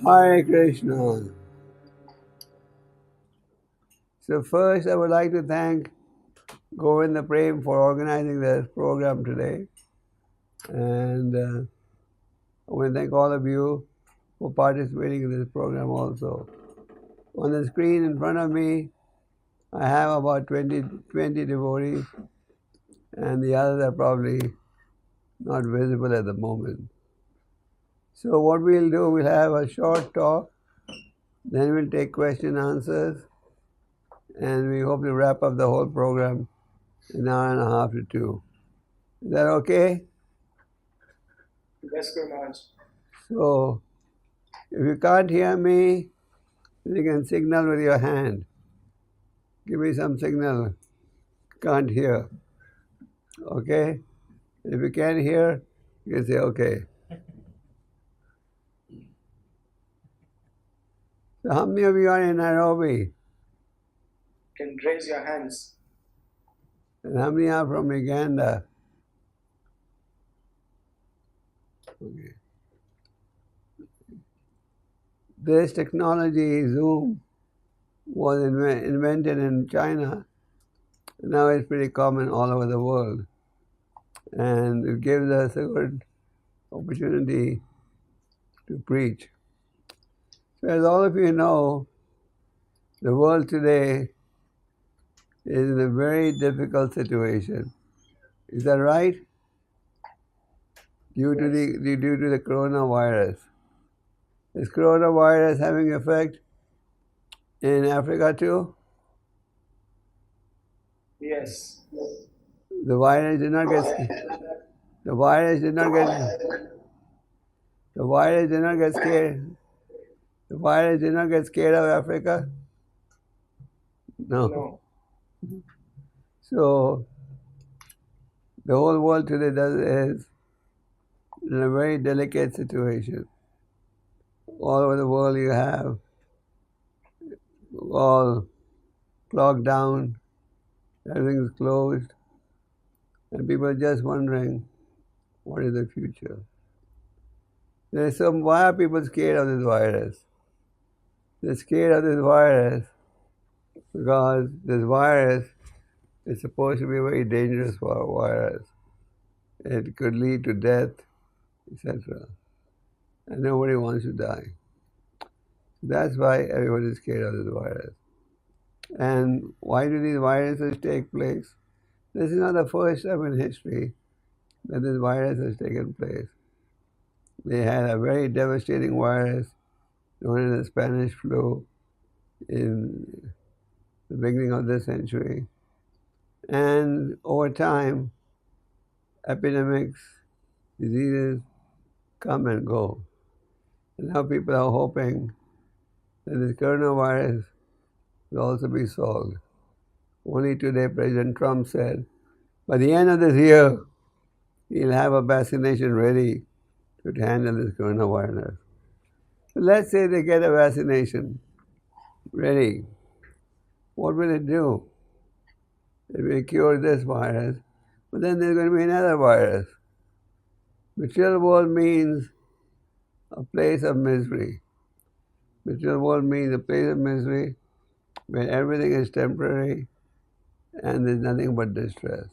Hare Krishna. So first I would like to thank Govinda Prem for organizing this program today. And I want to thank all of you for participating in this program also. On the screen in front of me, I have about 20 devotees, and the others are probably not visible at the moment. So what we'll do, we'll have a short talk, then we'll take question and answers, and we hope to wrap up the whole program in an hour and a half to 2. Is that okay? Yes, Guru. So, if you can't hear me, you can signal with your hand. Give me some signal. Can't hear. Okay? If you can't hear, you can say okay. So how many of you are in Nairobi? Can raise your hands. And how many are from Uganda? Okay. This technology, Zoom, was invented in China. Now it's pretty common all over the world. And it gives us a good opportunity to preach. So as all of you know, the world today is in a very difficult situation. Is that right? Due to the coronavirus. Is coronavirus having effect in Africa too? Yes. The virus did not get scared of Africa? No. So the whole world today is in a very delicate situation. All over the world you have all locked down, everything is closed, and people are just wondering, what is the future? Why are people scared of this virus? They're scared of this virus because this virus is supposed to be a very dangerous virus. It could lead to death, etc. And nobody wants to die. That's why everybody is scared of this virus. And why do these viruses take place? This is not the first time in history that this virus has taken place. They had a very devastating virus known as the Spanish flu in the beginning of this century. And over time, epidemics, diseases come and go. And now people are hoping that this coronavirus will also be solved. Only today, President Trump said, by the end of this year, he'll have a vaccination ready to handle this coronavirus. So let's say they get a vaccination ready. What will it do? It will cure this virus, but then there's going to be another virus. Material world means a place of misery. Material world means a place of misery where everything is temporary and there's nothing but distress.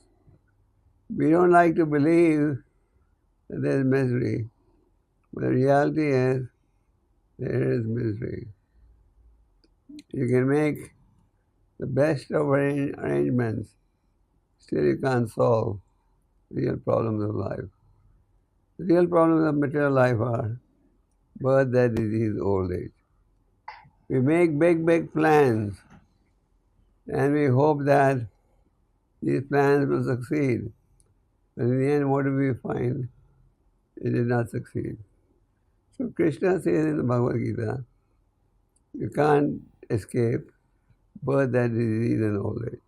We don't like to believe that there's misery, but the reality is there is misery. You can make the best of arrangements, still you can't solve real problems of life. The real problems of material life are birth, death, disease, old age. We make big plans and we hope that these plans will succeed. But in the end, what do we find? It did not succeed. So Krishna says in the Bhagavad Gita, you can't escape birth, death, disease, and old age.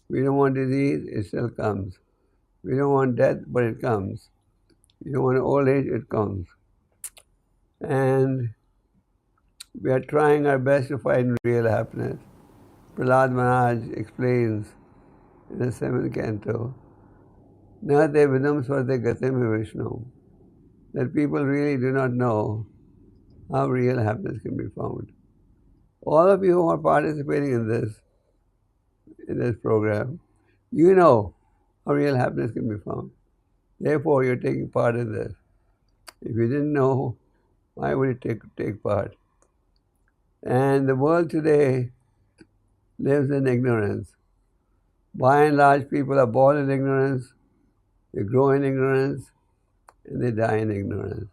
We don't want disease, it still comes. We don't want death, but it comes. We don't want old age, it comes. And we are trying our best to find real happiness. Prahlad Maharaj explains in the 7th canto, Nate vidam svarte gatim vishnu, that people really do not know how real happiness can be found. All of you who are participating in this program, you know how real happiness can be found. Therefore, you're taking part in this. If you didn't know, why would you take part? And the world today lives in ignorance. By and large, people are born in ignorance, they grow in ignorance, and they die in ignorance.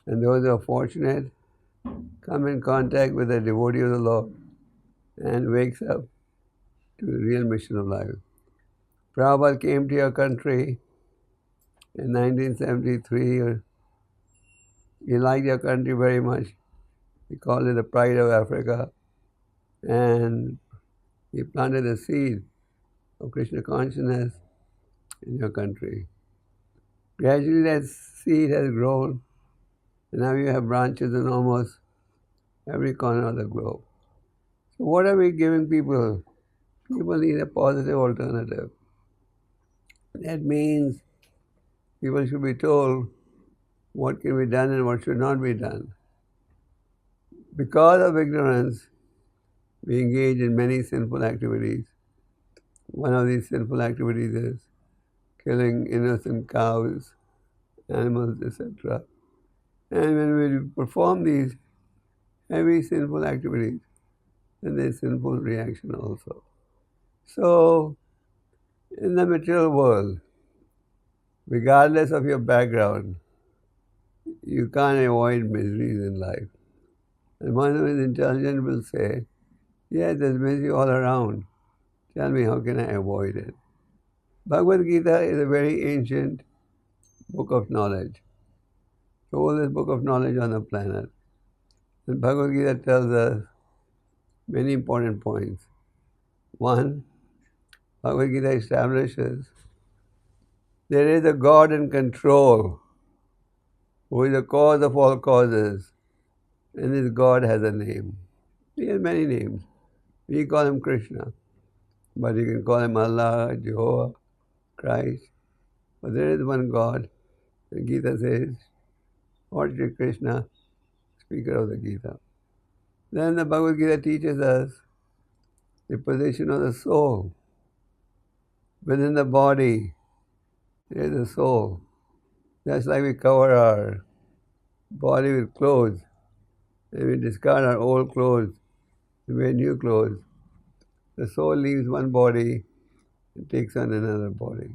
And those who are fortunate come in contact with a devotee of the Lord and wakes up to the real mission of life. Prabhupada came to your country in 1973. He liked your country very much. He called it the pride of Africa. And he planted a seed of Krishna consciousness in your country. Gradually that seed has grown, and now you have branches in almost every corner of the globe. So what are we giving people? People need a positive alternative. That means people should be told what can be done and what should not be done. Because of ignorance, we engage in many sinful activities. One of these sinful activities is killing innocent cows, animals, etc. And when we perform these heavy sinful activities, then there's sinful reaction also. So, in the material world, regardless of your background, you can't avoid miseries in life. And one who is intelligent will say, yes, there's misery all around. Tell me, how can I avoid it? Bhagavad Gita is a very ancient book of knowledge. The oldest book of knowledge on the planet. And Bhagavad Gita tells us many important points. One, Bhagavad Gita establishes there is a God in control who is the cause of all causes, and this God has a name. He has many names. We call him Krishna, but you can call him Allah, Jehovah, Christ. But there is one God. The Gita says, Lord Sri Krishna, speaker of the Gita. Then the Bhagavad Gita teaches us the position of the soul. Within the body, there is a soul. Just like we cover our body with clothes, and we discard our old clothes and wear new clothes. The soul leaves one body and takes on another body.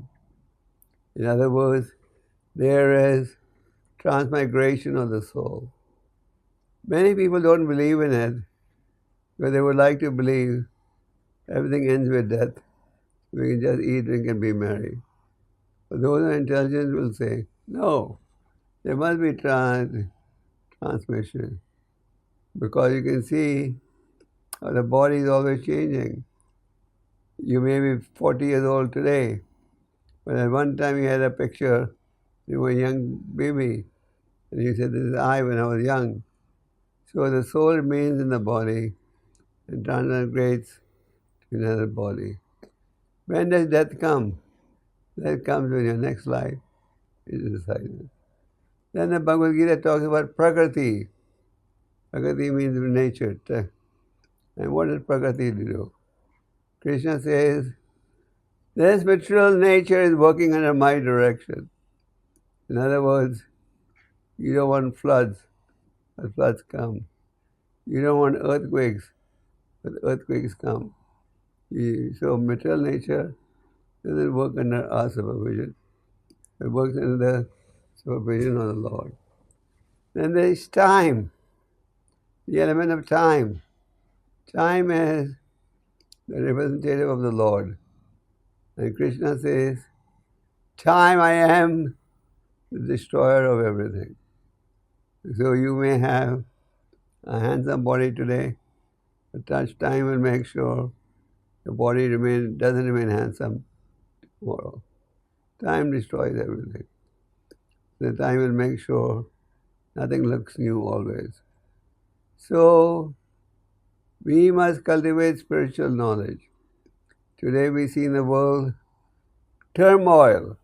In other words, there is transmigration of the soul. Many people don't believe in it, but they would like to believe everything ends with death. We can just eat, drink, and be merry. But those who are intelligent will say, no, there must be transmission. Because you can see how the body is always changing. You may be 40 years old today, but at one time you had a picture, you were a young baby, and you said, this is I when I was young. So the soul remains in the body and transmigrates to another body. When does death come? Death comes when your next life is decided. Then the Bhagavad Gita talks about Prakriti. Prakriti means nature. And what does Prakriti do? Krishna says, this material nature is working under my direction. In other words, you don't want floods, but floods come. You don't want earthquakes, but earthquakes come. So material nature doesn't work under our supervision. It works under the supervision of the Lord. Then there is time, the element of time. Time is the representative of the Lord. And Krishna says, time I am the destroyer of everything. So you may have a handsome body today, but time will make sure your body doesn't remain handsome tomorrow. Time destroys everything. The time will make sure nothing looks new always. So we must cultivate spiritual knowledge. Today we see in the world turmoil,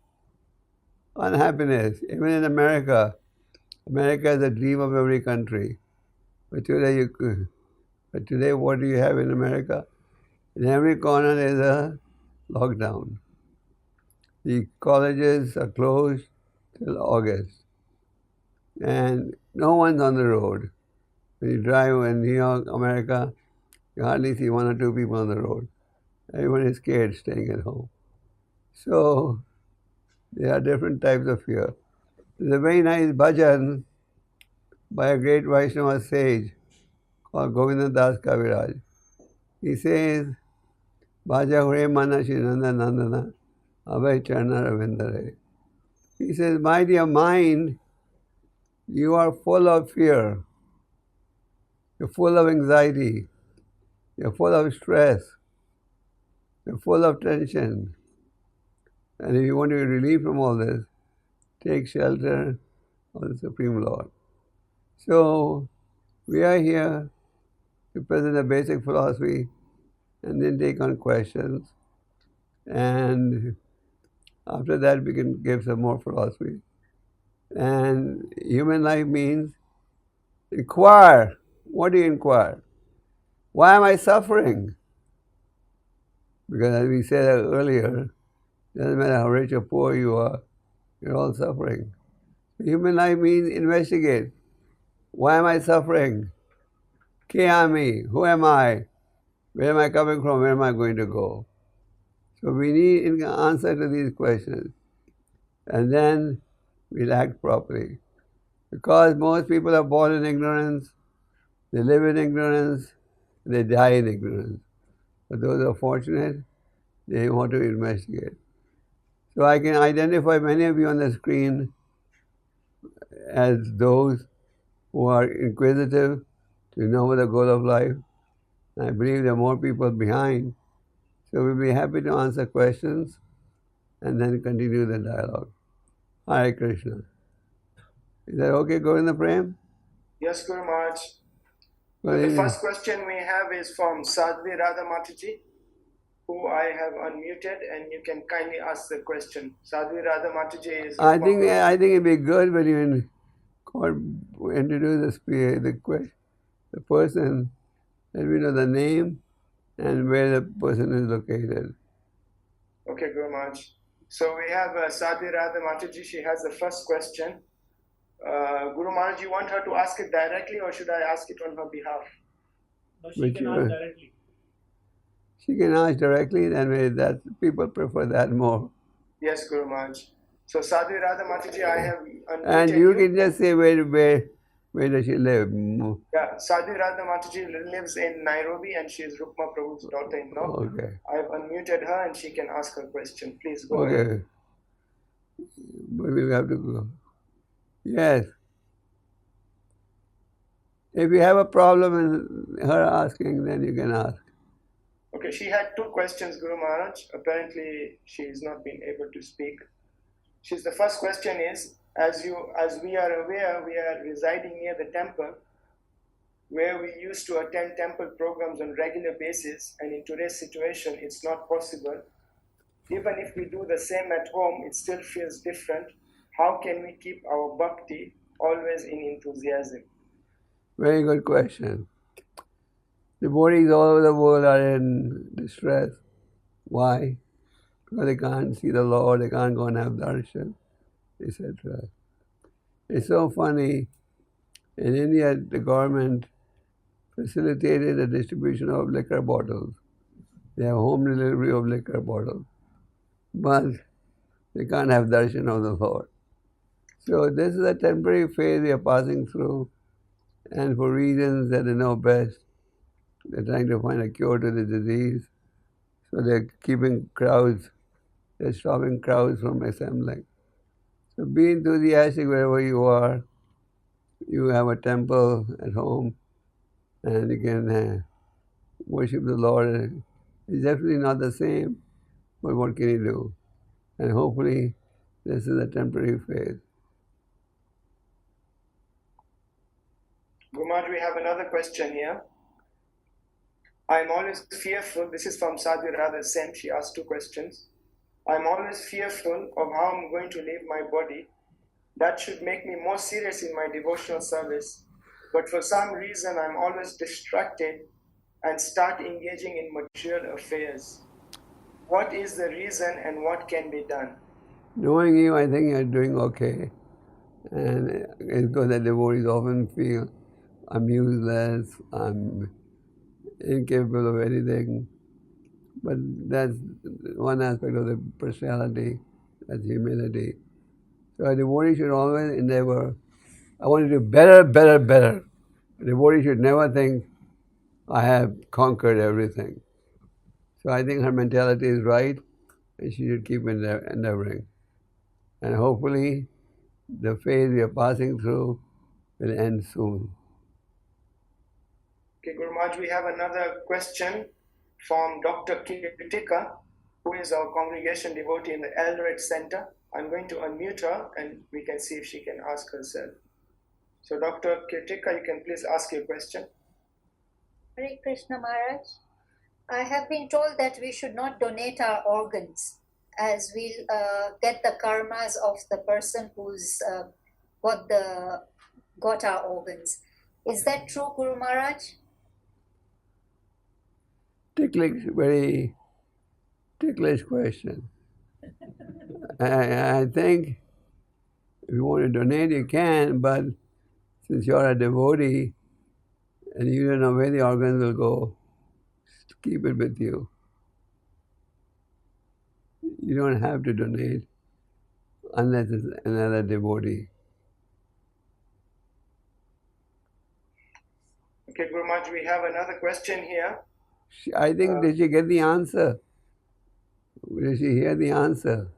unhappiness. Even in America, America is the dream of every country. But today, what do you have in America? In every corner is a lockdown. The colleges are closed till August, and no one's on the road. When you drive in New York, America, you hardly see one or two people on the road. Everyone is scared staying at home. So there are different types of fear. There's a very nice bhajan by a great Vaishnava sage called Govinda Das Kaviraj. He says, Bhaja Hure Mana Shinanda Nandana Abhay Charna Ravindare. He says, my dear mind, you are full of fear. You're full of anxiety. You're full of stress. You're full of tension. And if you want to be relieved from all this, take shelter of the Supreme Lord. So, we are here to present a basic philosophy and then take on questions. And after that, we can give some more philosophy. And human life means inquire. What do you inquire? Why am I suffering? Because as we said earlier, it doesn't matter how rich or poor you are, you're all suffering. Human life means investigate. Why am I suffering? 𝐃𝐢𝐬𝐭𝐫𝐚𝐜𝐿? Who am I? Where am I coming from? Where am I going to go? So we need an answer to these questions. And then we'll act properly. Because most people are born in ignorance, they live in ignorance, they die in ignorance. But those who are fortunate, they want to investigate. So I can identify many of you on the screen as those who are inquisitive to know the goal of life. And I believe there are more people behind. So we'll be happy to answer questions and then continue the dialogue. Hare Krishna. Is that okay, Govinda Prem? Yes, Guru Maharaj. Well, The first question we have is from Sadhvi Radha Mataji, who I have unmuted, and you can kindly ask the question. Sadhvi Radha Mataji is... I think it'd be good when you introduce the person, and we know the name and where the person is located. Okay, Guru Maharaj. So we have Sadhvi Radha Mataji. She has the first question. Guru Maharaj, you want her to ask it directly, or should I ask it on her behalf? No, she can ask directly. She can ask directly, then that people prefer that more. Yes, Guru Maharaj. So Sadhvi Radha Mataji, I have unmuted and you can just say where does she live? Yeah, Sadhvi Radha Mataji lives in Nairobi, and she is Rukma Prabhu's daughter-in-law. Okay. I have unmuted her, and she can ask her question. Please go ahead. But we'll have to go. Yes. If you have a problem in her asking, then you can ask. Okay, she had two questions, Guru Maharaj. Apparently, she has not been able to speak. The first question is, as we are aware, we are residing near the temple, where we used to attend temple programs on regular basis, and in today's situation, it's not possible. Even if we do the same at home, it still feels different. How can we keep our bhakti always in enthusiasm? Very good question. Devotees all over the world are in distress. Why? Because they can't see the Lord, they can't go and have darshan, etc. It's so funny. In India, the government facilitated the distribution of liquor bottles. They have home delivery of liquor bottles. But they can't have darshan of the Lord. So this is a temporary phase we are passing through, and for reasons that they know best, they're trying to find a cure to the disease. So they're keeping crowds, they're stopping crowds from assembling. So be enthusiastic wherever you are. You have a temple at home, and you can worship the Lord. It's definitely not the same, but what can you do? And hopefully, this is a temporary phase. Gumad, we have another question here. I'm always fearful. This is from Sadhvi Radha Sen. She asked two questions. I'm always fearful of how I'm going to leave my body. That should make me more serious in my devotional service. but for some reason I'm always distracted and start engaging in material affairs. What is the reason and what can be done? Knowing you, I think you're doing okay. And it's because the devotees often feel I'm useless, I'm incapable of anything. But that's one aspect of the personality, that's humility. So a devotee should always endeavor, I want to do better, better, better. A devotee should never think, I have conquered everything. So I think her mentality is right, and she should keep endeavoring. And hopefully, the phase we are passing through will end soon. Okay, Guru Maharaj, we have another question from Dr. 𝐃𝐢𝐬𝐭𝐫𝐚𝐜𝐿, who is our congregation devotee in the Eldoret Center. I'm going to unmute her and we can see if she can ask herself. So Dr. 𝐃𝐢𝐬𝐭𝐫𝐚𝐜𝐿, you can please ask your question. Hare Krishna Maharaj, I have been told that we should not donate our organs as we'll get the karmas of the person who's got our organs. Is that true, Guru Maharaj? Very ticklish question. I think if you want to donate, you can, but since you're a devotee and you don't know where the organs will go, just keep it with you. You don't have to donate unless it's another devotee. Okay, Guru Maharaj, we have another question here. I think, did she get the answer? Did she hear the answer?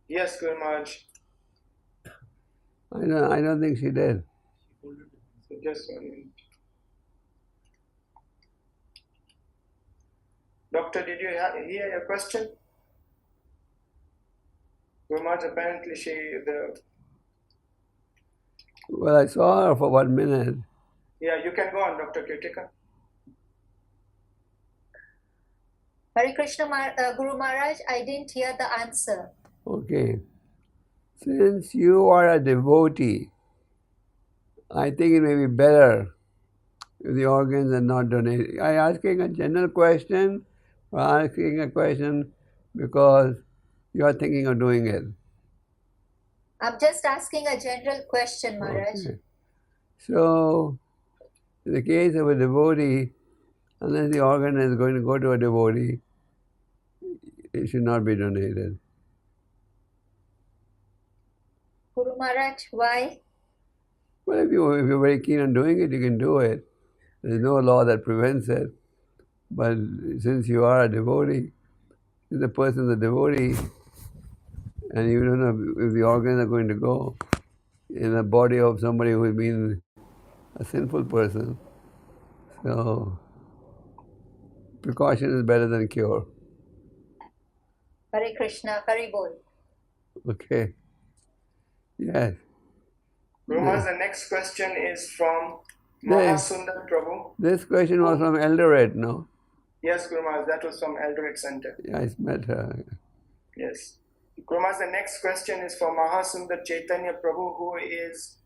Yes, Guru Maharaj. I don't think she did. So just 1 minute. Doctor, did you hear your question? Guru Maharaj, apparently Well, I saw her for 1 minute. Yeah, you can go on, Dr. 𝐾𝐢𝐬𝐭𝐫𝐚𝐜𝐿. Hare Krishna Guru Maharaj, I didn't hear the answer. Okay. Since you are a devotee, I think it may be better if the organs are not donated. Are you asking a general question or asking a question because you are thinking of doing it? I'm just asking a general question, Maharaj. Okay. So, in the case of a devotee, unless the organ is going to go to a devotee, it should not be donated. Guru Maharaj, why? Well, if you're very keen on doing it, you can do it. There's no law that prevents it. But since you are a devotee, if the person is a devotee, and you don't know if the organs are going to go in the body of somebody who has been a sinful person, so precaution is better than cure. Hare Krishna, Hare Bol. Okay. Yes. Guru Maharaj, the next question is from Mahasundar Prabhu. This question was from Eldoret, no? Yes, Guru Maharaj, that was from Eldoret Center. Yeah, I met her. Yes. Guru Maharaj, the next question is from Mahasundar Chaitanya Prabhu, who is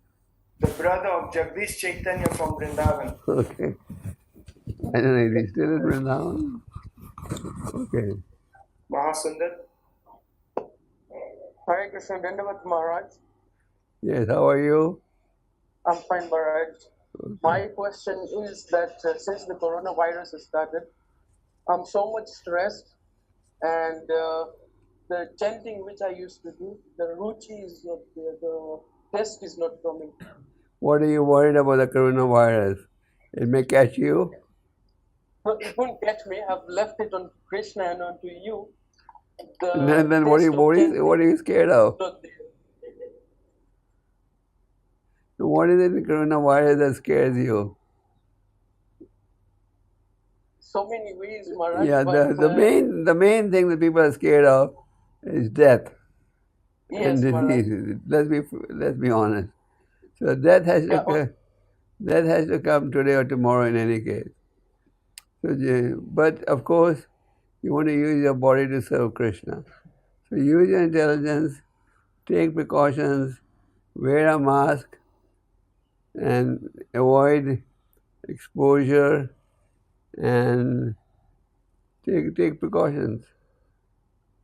the brother of Jagdish Chaitanya from Vrindavan. Okay. I don't know, is he still in Vrindavan? Okay. Mahasundar. Hare Krishna, Dandavat Maharaj. Yes, how are you? I'm fine, Maharaj. Okay. My question is that since the coronavirus has started, I'm so much stressed, and the chanting which I used to do, the ruchi is not there, the test is not coming. What are you worried about the coronavirus? It may catch you? No, it won't catch me. I've left it on Krishna and on to you. Then what are you scared of? What is it in coronavirus that scares you? So many ways, Maharaj. Yeah, the main thing that people are scared of is death yes, and disease. Let's be honest. So death has to come today or tomorrow in any case. So, but of course, you want to use your body to serve Krishna. So use your intelligence, take precautions, wear a mask, and avoid exposure and take precautions.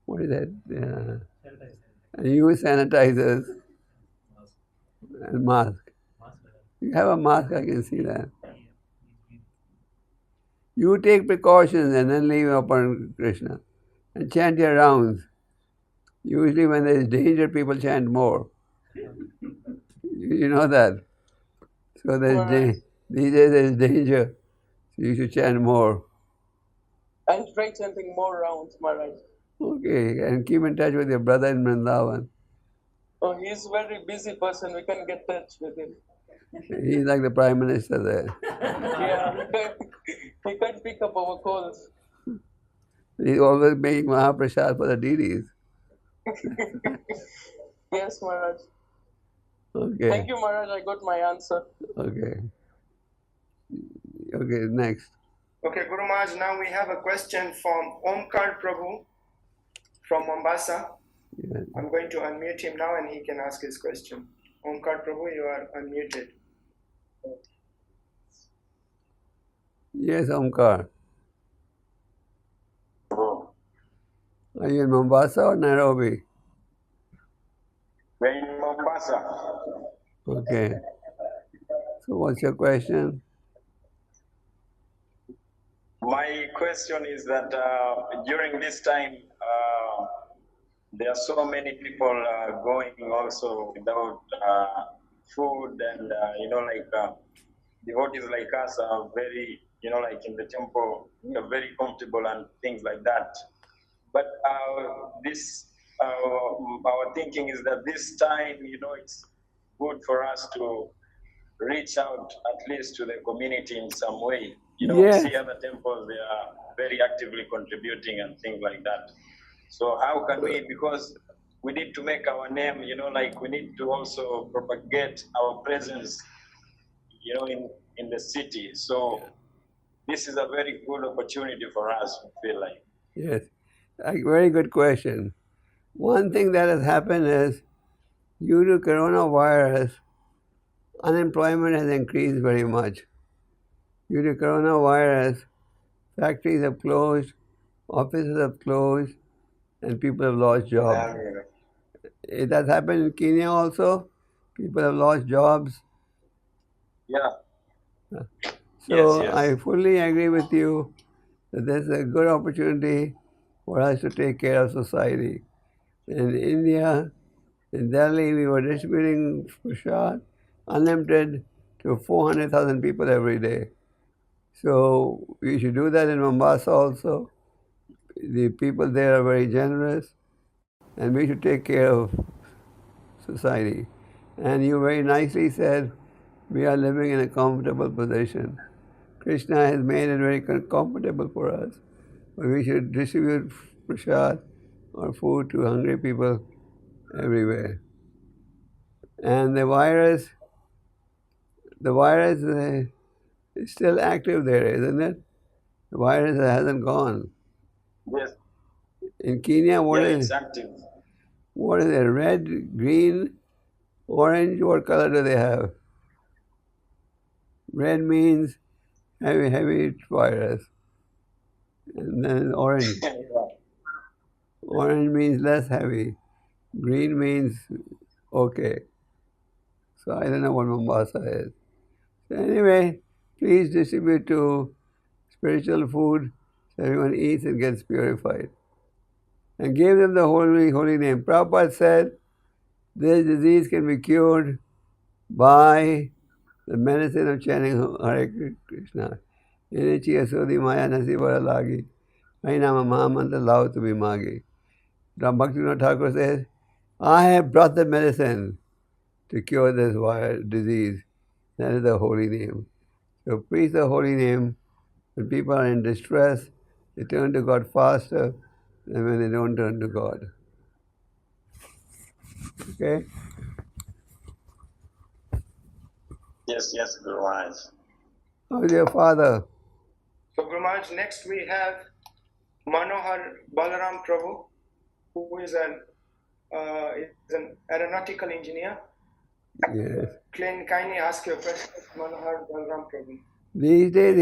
What is that? And use sanitizers and mask. You have a mask, I can see that. You take precautions and then leave upon Krishna and chant your rounds. Usually when there is danger, people chant more. You know that. So these days there is danger, so you should chant more. I'll try chanting more rounds, Maharaj. Okay, and keep in touch with your brother in Vrindavan. Oh, he's a very busy person. We can't get touch with him. He's like the Prime Minister there. Yeah, he can't pick up our calls. He's always making Mahaprasad for the deities. Yes, Maharaj. Okay. Thank you, Maharaj. I got my answer. Okay. Okay, next. Okay, Guru Maharaj, now we have a question from Omkar Prabhu from Mombasa. Yeah. I'm going to unmute him now and he can ask his question. Omkar Prabhu, you are unmuted. Yes, Omkar. Are you in Mombasa or Nairobi? We're in Mombasa. Okay. So what's your question? My question is that during this time, there are so many people going also without food, and devotees like us are very, like in the temple, we are very comfortable and things like that. But our thinking is that this time, it's good for us to reach out at least to the community in some way. Yes. We see other temples, they are very actively contributing and things like that. So how can we, because we need to make our name, we need to also propagate our presence, in the city. So this is a very good opportunity for us, we feel like. Yes. A very good question. One thing that has happened is, due to coronavirus, unemployment has increased very much. Due to coronavirus, factories have closed, offices have closed, and people have lost jobs. It has happened in Kenya also. People have lost jobs. Yeah. So Yes. I fully agree with you that there's a good opportunity for us to take care of society. In India, in Delhi, we were distributing prasad unlimited to 400,000 people every day. So we should do that in Mombasa also. The people there are very generous, and we should take care of society. And you very nicely said, we are living in a comfortable position. Krishna has made it very comfortable for us. But we should distribute prasad or food to hungry people everywhere. And the virus is still active there, isn't it? The virus hasn't gone. Yes. In Kenya, It's active. What is it? Red, green, orange? What color do they have? Red means heavy virus. And then orange. Orange means less heavy. Green means okay. So I don't know what Mombasa is. So anyway, please distribute to spiritual food so everyone eats and gets purified. And give them the holy name. Prabhupada said this disease can be cured by the medicine of chanting Hare Krishna. Inichi asodi maya nasi varalagi. Ainama mahamanta lao to be magi. Bhaktivinoda Thakur says, I have brought the medicine to cure this disease. That is the holy name. So preach the holy name. When people are in distress, they turn to God faster than when they don't turn to God. Okay? Yes, Guru Maharaj. How is your father? So Guru Maharaj, next we have Manohar Balaram Prabhu, who is an aeronautical engineer. Yes. Kindly ask your question, Manohar Balram Prabhu. These days,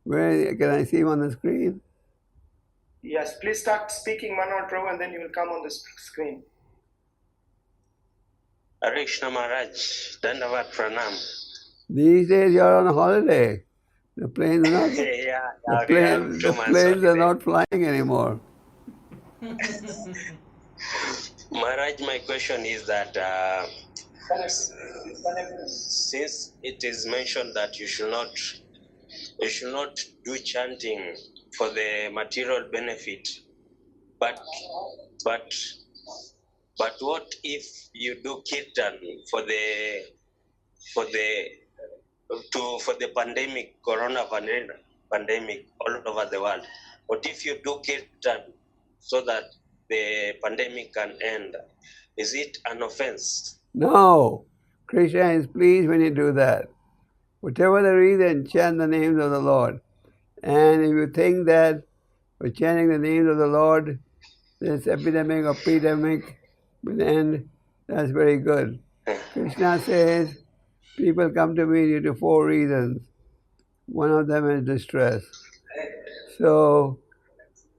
where can I see him on the screen? Yes, please start speaking Manohar Prabhu and then you will come on the screen. Hare Krishna Maharaj, Dandavat Pranam. These days, you're on a holiday. The planes are not. The planes are not flying anymore. Maharaj, my question is that since it is mentioned that you should not do chanting for the material benefit, but what if you do kirtan for the pandemic, corona pandemic all over the world? What if you do kirtan so that the pandemic can end? Is it an offense? No. Krishna is pleased when you do that. Whatever the reason, chant the names of the Lord. And if you think that by chanting the names of the Lord, this epidemic or pandemic will end, that's very good. Krishna says, people come to me due to 4 reasons. One of them is distress. So,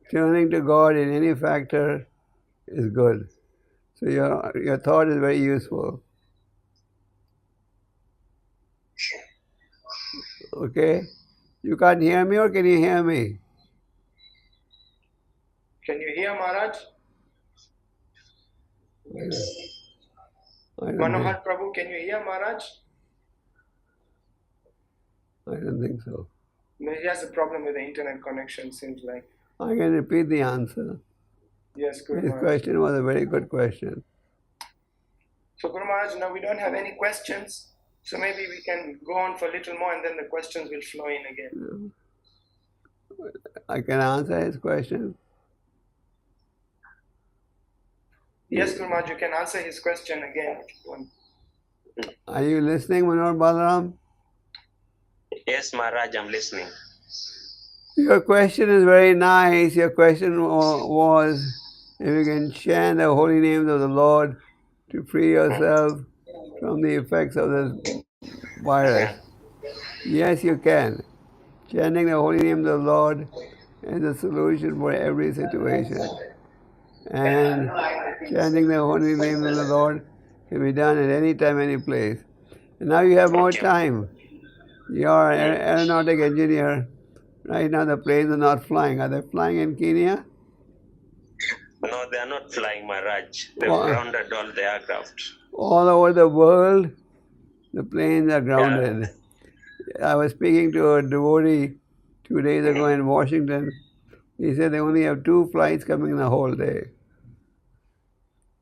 turning to God in any factor is good. So your thought is very useful. Okay? You can't hear me or can you hear me? Can you hear Maharaj? Manohar Prabhu, can you hear Maharaj? I don't think so. No, he has a problem with the internet connection, seems like. I can repeat the answer. Yes, Guru His Maharaj. question was a very good question. So Guru Maharaj, now we don't have any questions, so maybe we can go on for a little more and then the questions will flow in again. I can answer his question. Yes, Guru Maharaj, you can answer his question again if you want. Are you listening, Manohar Balaram? Yes, Maharaj, I'm listening. Your question is very nice. Your question was if you can chant the holy names of the Lord to free yourself from the effects of this virus. Yes, you can. Chanting the holy names of the Lord is a solution for every situation. And chanting the holy names of the Lord can be done at any time, any place. And now you have more time. You are an aeronautic engineer. Right now the planes are not flying. Are they flying in Kenya? No, they are not flying, Maharaj. They've grounded all the aircraft. All over the world, the planes are grounded. Yeah. I was speaking to a devotee 2 days ago in Washington. He said they only have 2 flights coming the whole day.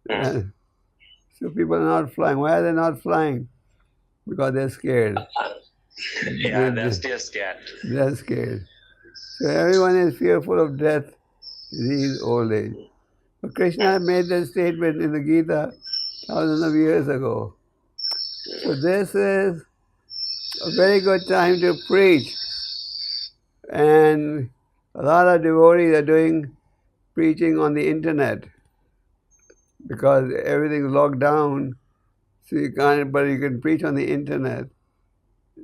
So people are not flying. Why are they not flying? Because they're scared. Yeah, they're still scared. They're scared. So everyone is fearful of death, disease, old age. But Krishna made that statement in the Gita thousands of years ago. So this is a very good time to preach. And a lot of devotees are doing preaching on the internet because everything's locked down, so you can't, but you can preach on the internet.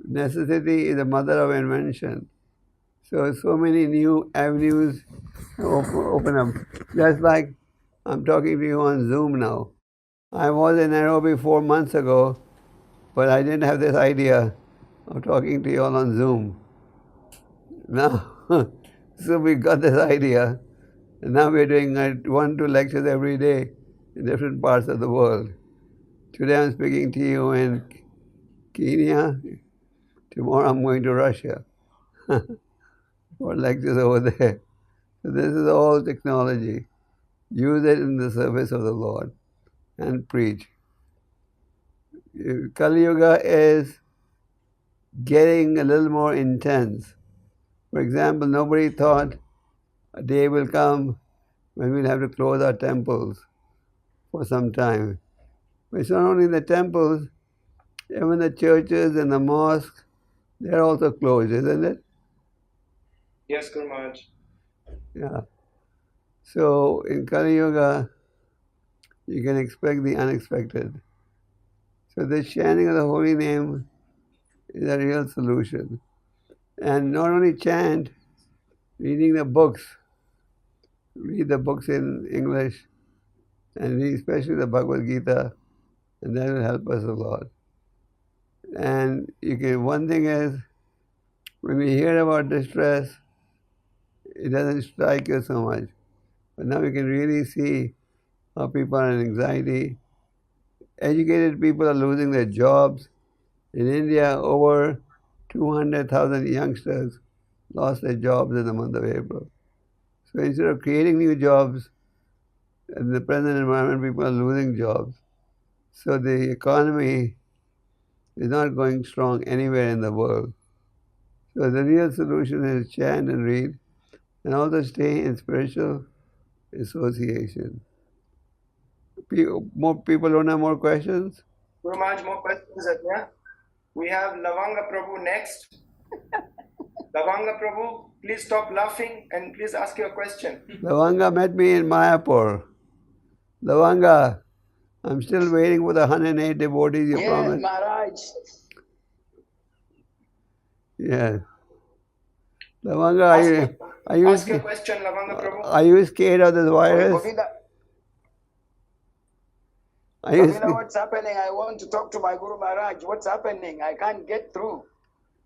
Necessity is the mother of invention. So many new avenues open up. Just like I'm talking to you on Zoom now. I was in Nairobi 4 months ago, but I didn't have this idea of talking to you all on Zoom. Now, so we got this idea, and now we're doing 1-2 lectures every day in different parts of the world. Today I'm speaking to you in Kenya. Tomorrow I'm going to Russia. 4 lectures over there. So this is all technology. Use it in the service of the Lord and preach. Kali Yuga is getting a little more intense. For example, nobody thought a day will come when we'll have to close our temples for some time. But it's not only the temples, even the churches and the mosques, they're also closed, isn't it? Yes, Guru Maharaj. Yeah. So in Kali Yuga, you can expect the unexpected. So the chanting of the holy name is a real solution. And not only chant, reading the books. Read the books in English and read especially the Bhagavad Gita, and that will help us a lot. And one thing is, when we hear about distress, it doesn't strike you so much. But now we can really see how people are in anxiety. Educated people are losing their jobs. In India, over 200,000 youngsters lost their jobs in the month of April. So instead of creating new jobs, in the present environment, people are losing jobs. So the economy is not going strong anywhere in the world. So the real solution is chant and read, and also stay in spiritual association. More people don't have more questions? Guru Maharaj, more questions are there. We have Lavanga Prabhu next. Lavanga Prabhu, please stop laughing and please ask your question. Lavanga met me in Mayapur. Lavanga, I'm still waiting for the 108 devotees you promised. Maharaj. Yes. Lavanga, ask your question, Lavanga Prabhu. Are you scared of this virus? Govinda, what's happening? I want to talk to my Guru Maharaj. What's happening? I can't get through.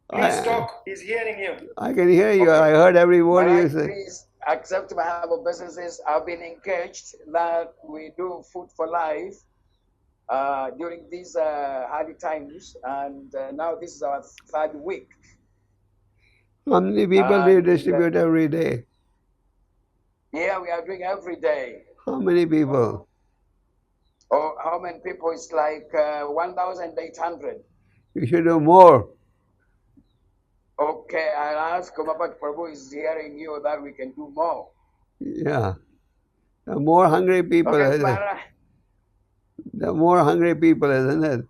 Please talk. He's hearing you. I can hear you. Okay. I heard every word you say. Please accept my humble businesses. I've been engaged that we do Food for Life during these hard times, and now this is our third week. How many people do you distribute every day? Yeah, we are doing every day. How many people? Oh, how many people? It's like 1,800. You should do more. Okay, I'll ask Gopal Prabhu is hearing you that we can do more. Yeah. The more hungry people, okay, the more hungry people, isn't it?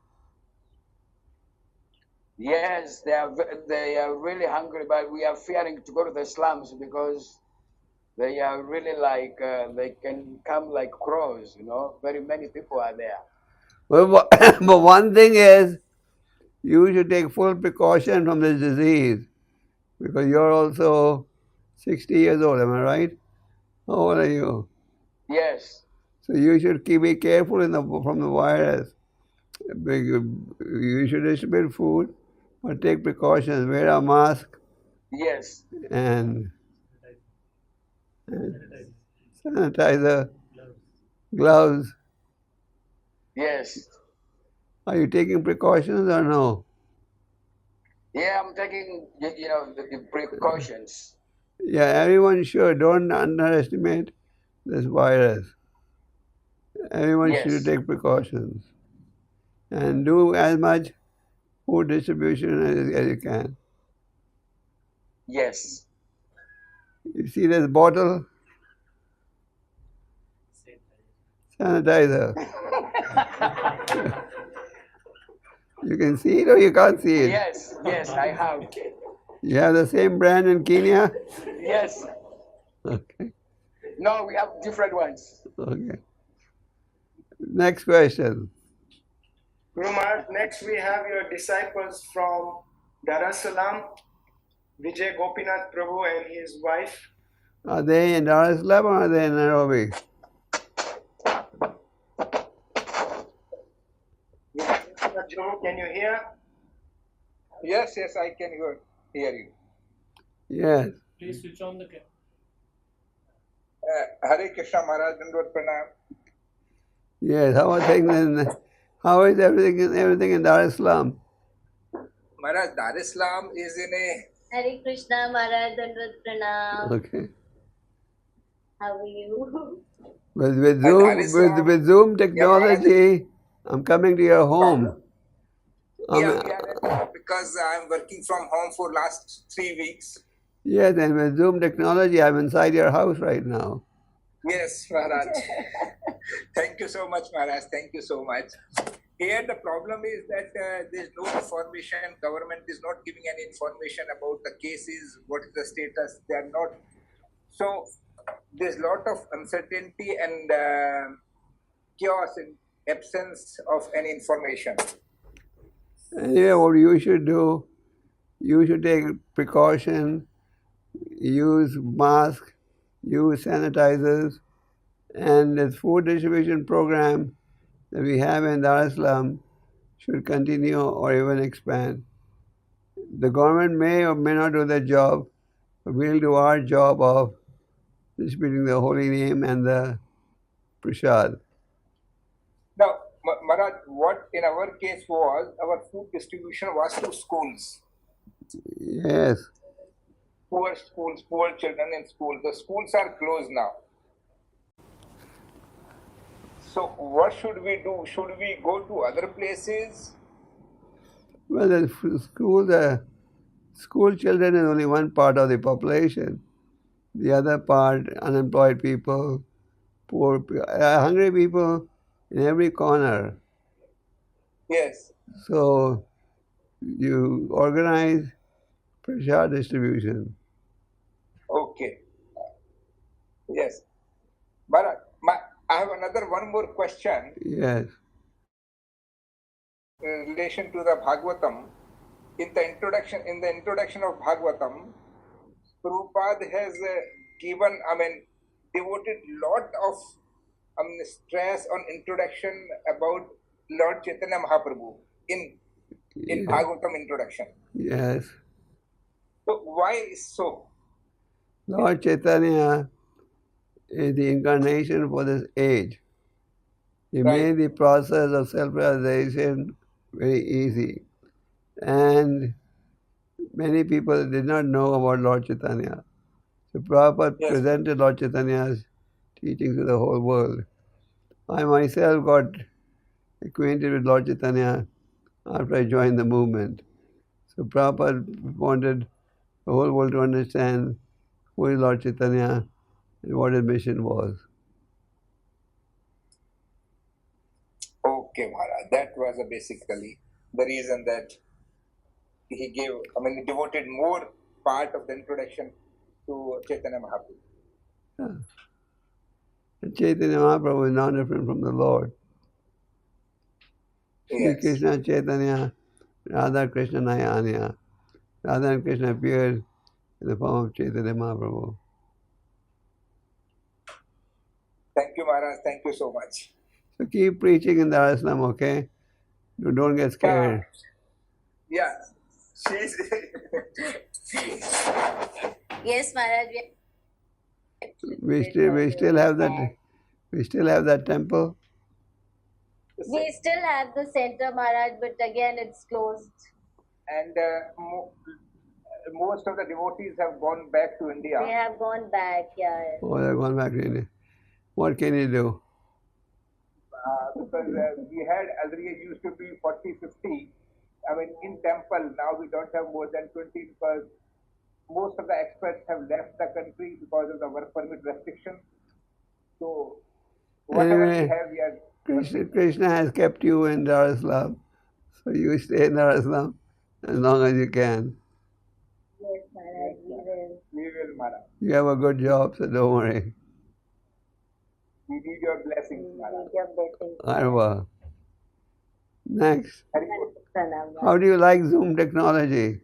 Yes, they are really hungry, but we are fearing to go to the slums because they are really like, they can come like crows, you know. Very many people are there. Well, but one thing is, you should take full precaution from this disease because you're also 60 years old, am I right? How old are you? Yes. So you should be careful from the virus. You should distribute food, but take precautions. Wear a mask. Yes. And sanitizer, gloves. Yes. Are you taking precautions or no? Yeah, I'm taking, the precautions. Yeah, everyone should. Don't underestimate this virus. Everyone should take precautions. And do as much food distribution as you can. Yes. You see this bottle? Sanitizer. You can see it or you can't see it? Yes, I have. You have the same brand in Kenya? Yes. Okay. No, we have different ones. Okay. Next question. Guru Maharaj, next we have your disciples from Dar es Salaam, Vijay Gopinath Prabhu and his wife. Are they in Dar es Salaam or are they in Nairobi? Can you hear? Yes, I can hear you. Yes. Please switch on the camera. Hare Krishna Maharaj, Dandavad Pranam. Yes, how is everything in Dar es Salaam? Maharaj, Dar es Salaam is in a... Hare Krishna Maharaj, Dandavad Pranam. Okay. How are you? With Zoom technology, I'm coming to your home. Because I'm working from home for last 3 weeks. Yes, and with Zoom technology, I'm inside your house right now. Yes, Maharaj. Thank you so much, Maharaj. Thank you so much. Here the problem is that there's no information. Government is not giving any information about the cases, what is the status. They are not. So there's a lot of uncertainty and chaos in absence of any information. Anyway, what you should do, you should take precaution, use mask, use sanitizers, and this food distribution program that we have in Dar es Salaam should continue or even expand. The government may or may not do their job, but we'll do our job of distributing the holy name and the prasad. Now, Maharaj, what in our case was, our food distribution was to schools. Yes. Poor schools, poor children in schools. The schools are closed now. So what should we do? Should we go to other places? Well, the school children is only one part of the population. The other part, unemployed people, poor, hungry people in every corner. Yes. So you organize prasad distribution. Okay. Yes. Maharaj, I have one more question. Yes. In relation to the Bhagavatam. In the introduction of Bhagavatam, Prabhupada has given, devoted lot of stress on introduction about Lord Chaitanya Mahaprabhu in Bhagavatam introduction. Yes. So why is so? Lord Chaitanya is the incarnation for this age. He made the process of self-realization very easy. And many people did not know about Lord Chaitanya. So Prabhupada presented Lord Chaitanya's teachings to the whole world. I myself got acquainted with Lord Chaitanya after I joined the movement. So Prabhupada wanted the whole world to understand who is Lord Chaitanya and what his mission was. Okay, Maharaj, that was basically the reason that he gave, he devoted more part of the introduction to Chaitanya Mahaprabhu. And Chaitanya Mahaprabhu is not different from the Lord. Yes. Krishna Chaitanya, Radha Krishna Nayanya. Radha and Krishna appeared in the form of Chaitanya Mahaprabhu. Thank you, Maharaj. Thank you so much. So keep preaching in Dar es Salaam, okay? You don't get scared. Yeah. Yes, Maharaj. We still have that temple. We still have the center, Maharaj, but again it's closed. And most of the devotees have gone back to India. They have gone back, yeah. Oh, they've gone back to India. What can you do? Because we had earlier used to be 40, 50. In temple, now we don't have more than 20 because most of the experts have left the country because of the work permit restriction. So, whatever anyway, we have, Krishna has kept you in Dar es Salaam. So you stay in Dar es Salaam as long as you can. Yes, Maharaj, we will. We will, Maharaj. You have a good job, so don't worry. We need your blessings, Maharaj. Your blessings. Arva. Next. How do you like Zoom technology?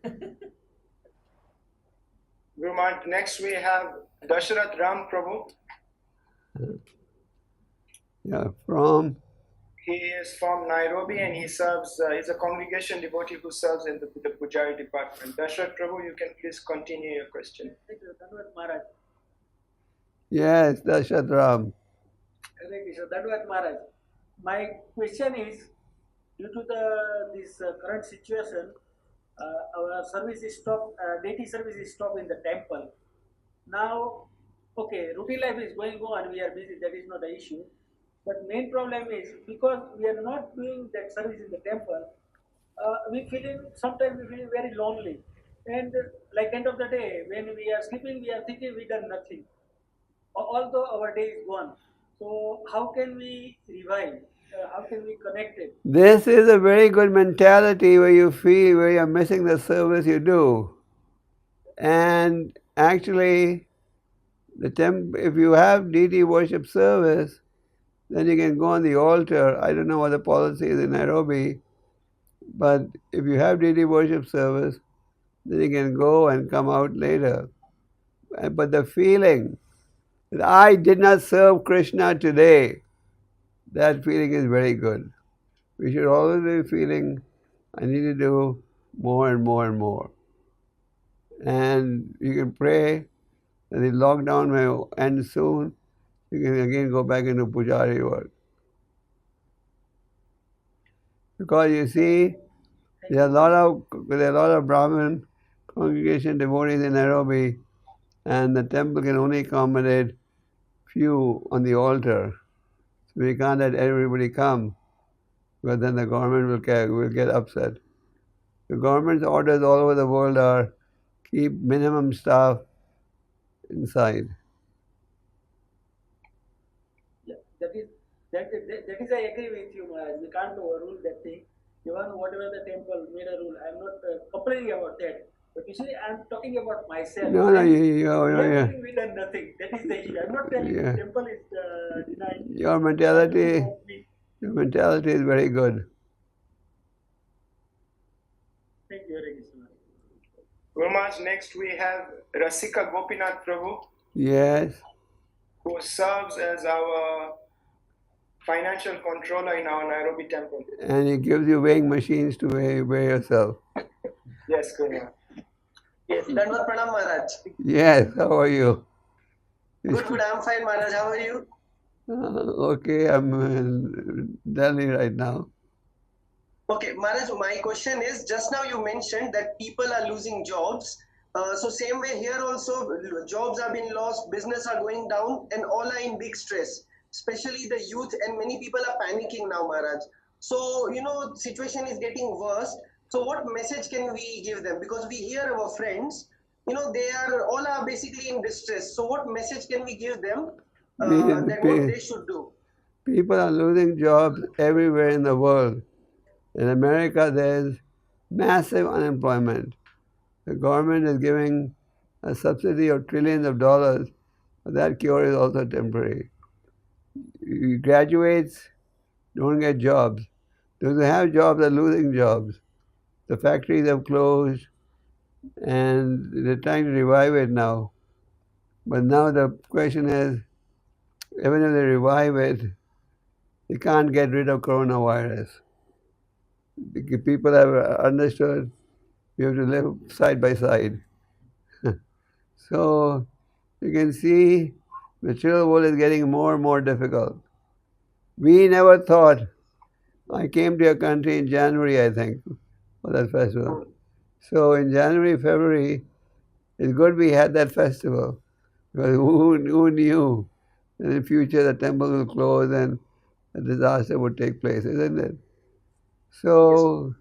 Guru Maharaj, next we have Dasharath Ram Prabhu. Yeah, from? He is from Nairobi and he serves, he's a congregation devotee who serves in the Pujari department. Dasharath Prabhu, you can please continue your question. Thank you, Dhanwad Maharaj. Yes, Dasharath Ram. Dhanwad Maharaj. My question is, due to this current situation, our service is stopped, deity service is stopped in the temple. Now, okay, routine life is going on, we are busy, that is not the issue. But main problem is, because we are not doing that service in the temple, sometimes we feel very lonely. And like end of the day, when we are sleeping, we are thinking we done nothing. Although our day is gone. So how can we revive? How can we connect it? This is a very good mentality where you feel where you're missing the service you do. And actually, if you have deity worship service, then you can go on the altar. I don't know what the policy is in Nairobi, But if you have daily worship service, then you can go and come out later. But the feeling that I did not serve Krishna today, that feeling is very good. We should always be feeling, I need to do more and more and more. And you can pray that the lockdown may end soon. You can again go back into pujari work. Because you see, there are a lot of Brahmin congregation devotees in Nairobi, and the temple can only accommodate few on the altar. So we can't let everybody come, because then the government will get upset. The government's orders all over the world are keep minimum staff inside. Yeah, that is I agree with you, Maharaj. We can't overrule that thing. Even whatever the temple made a rule, I'm not complaining about that. But you see, I'm talking about myself. No, we done nothing. That is the issue. I'm not telling the temple is denied. Your mentality is very good. Thank you very much. Guru Maharaj, next we have Rasika Gopinath Prabhu. Yes. Who serves as our financial controller in our Nairobi temple. And he gives you weighing machines to weigh yourself. Yes, Guru Maharaj. Yes, Dandavat Pranam Maharaj. Yes, how are you? Good, I'm fine, Maharaj. How are you? Okay, I'm in Delhi right now. Okay, Maharaj, my question is, just now you mentioned that people are losing jobs. So same way here also, jobs are being lost, business are going down, and all are in big stress. Especially the youth, and many people are panicking now, Maharaj. So, situation is getting worse. So what message can we give them? Because we hear our friends, they are all basically in distress. So what message can we give them that what they should do? People are losing jobs everywhere in the world. In America, there's massive unemployment. The government is giving a subsidy of trillions of dollars, but that cure is also temporary. Graduates don't get jobs. Those who have jobs are losing jobs. The factories have closed, and they're trying to revive it now. But now the question is, even if they revive it, they can't get rid of coronavirus. People have understood we have to live side by side. So you can see the material world is getting more and more difficult. We never thought, I came to your country in January, I think, for that festival. So in January, February, it's good we had that festival. Because who knew that in the future the temple will close and a disaster would take place, isn't it? So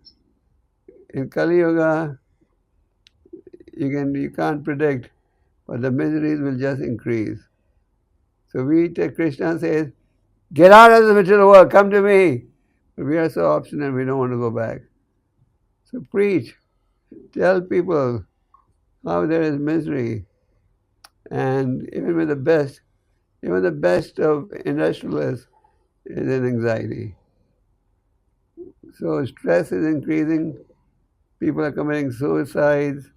in Kali Yuga, you can't predict, but the miseries will just increase. So Krishna says, get out of the material world, come to me. But we are so obstinate, we don't want to go back. So preach, tell people how there is misery. And even the best of industrialists is in anxiety. So stress is increasing, people are committing suicides,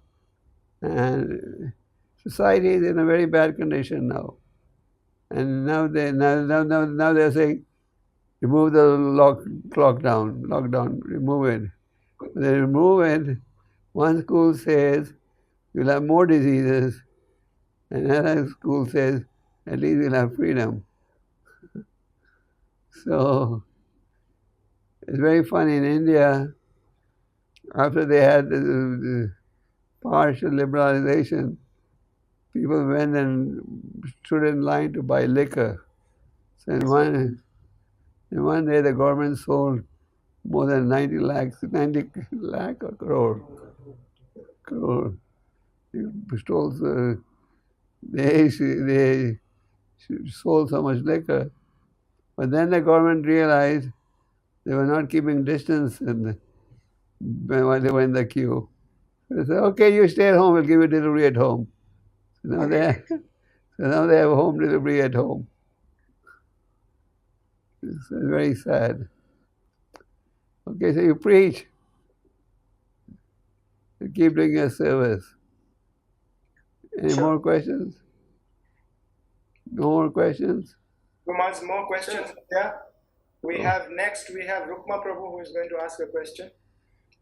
and society is in a very bad condition now. And now they're saying, remove the lockdown, remove it. When they remove it, one school says you'll have more diseases, and another school says at least we'll have freedom. So it's very funny in India, after they had the partial liberalization, people went and stood in line to buy liquor. So in one day the government sold more than 90 lakh or crore. They stole, they sold so much liquor. But then the government realized they were not keeping distance while they were in the queue. So they said, okay, you stay at home, we'll give you delivery at home. So now they have home delivery at home. It's very sad. Okay, so you preach. to keep doing your service. Any Sure. more questions? No more questions? Gurumaharaj, more questions there. We have Rukma Prabhu who is going to ask a question.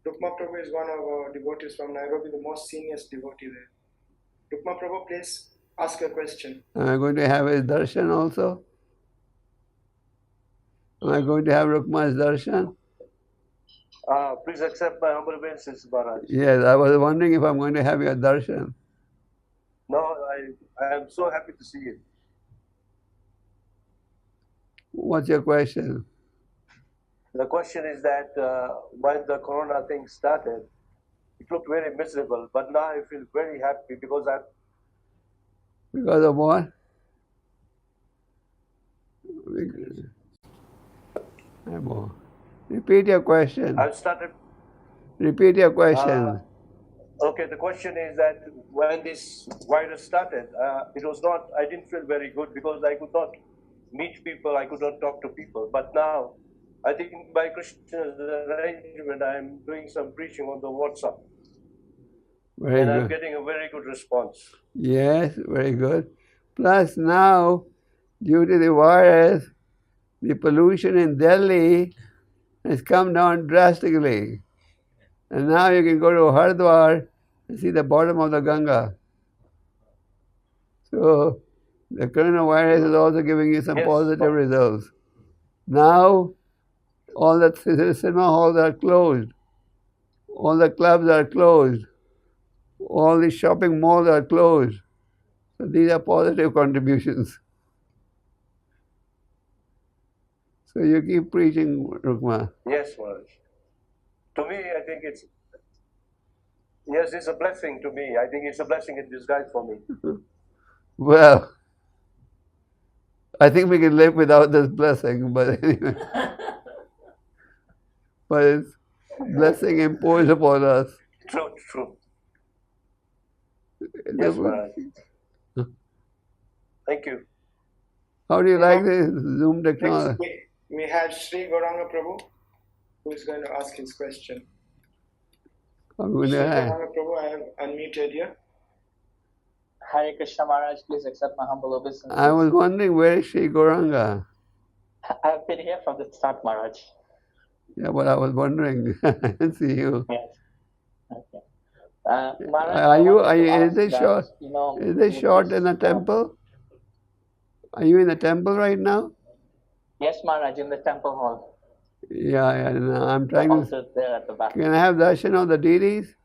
Rukma Prabhu is one of our devotees from Nairobi, the most senior devotee there. Rukma Prabhu, please ask a question. Am I going to have his darshan also? Am I going to have Rukma's darshan? Please accept my humble obeisances, Maharaj. Yes, I was wondering if I'm going to have your darshan. No, I am so happy to see you. What's your question? The question is that when the corona thing started, it looked very miserable, but now I feel very happy because Because of what? Repeat your question. I've started. Repeat your question. Okay, the question is that when this virus started, it was not, I didn't feel very good because I could not meet people, I could not talk to people. But now, I think by Krishna's arrangement, I'm doing some preaching on the WhatsApp. Very and good. I'm getting a very good response. Yes, very good. Plus now, due to the virus, the pollution in Delhi has come down drastically. And now you can go to Haridwar and see the bottom of the Ganga. So the coronavirus is also giving you some positive results. Now all the cinema halls are closed. All the clubs are closed. All the shopping malls are closed. So these are positive contributions. So you keep preaching, Rukma. Yes, Maharaj. To me, I think it's a blessing to me. I think it's a blessing in disguise for me. Well, I think we can live without this blessing, but anyway. But it's blessing imposed upon us. True, true. Yes, Maharaj. Thank you. How do you like this Zoom technology? Next, we have Sri Gauranga Prabhu who is going to ask his question. Sri Gauranga Prabhu, I have unmuted you. Hare Krishna Maharaj, please accept my humble obeisance. I was wondering, where is Sri Gauranga? I have been here from the start, Maharaj. Yeah, but I was wondering. I didn't see you. Yes. Okay. Maharaj, is this short in the temple? Are you in the temple right now? Yes, Maharaj, in the temple hall. Yeah, no, I'm trying to. There at the back. Can I have darshan of the deities?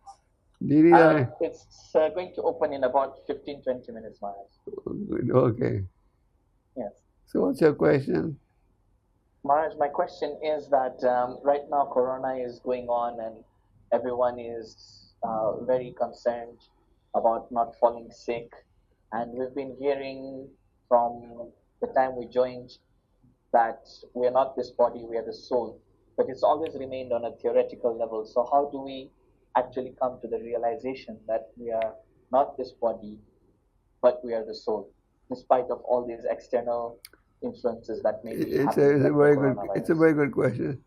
It's going to open in about 15-20 minutes, Maharaj. Good, okay. Yes. So what's your question? Maharaj, my question is that right now Corona is going on and everyone is very concerned about not falling sick. And we've been hearing from the time we joined that we are not this body, we are the soul. But it's always remained on a theoretical level. So how do we actually come to the realization that we are not this body, but we are the soul, despite of all these external influences that may be happening? It's a very good question.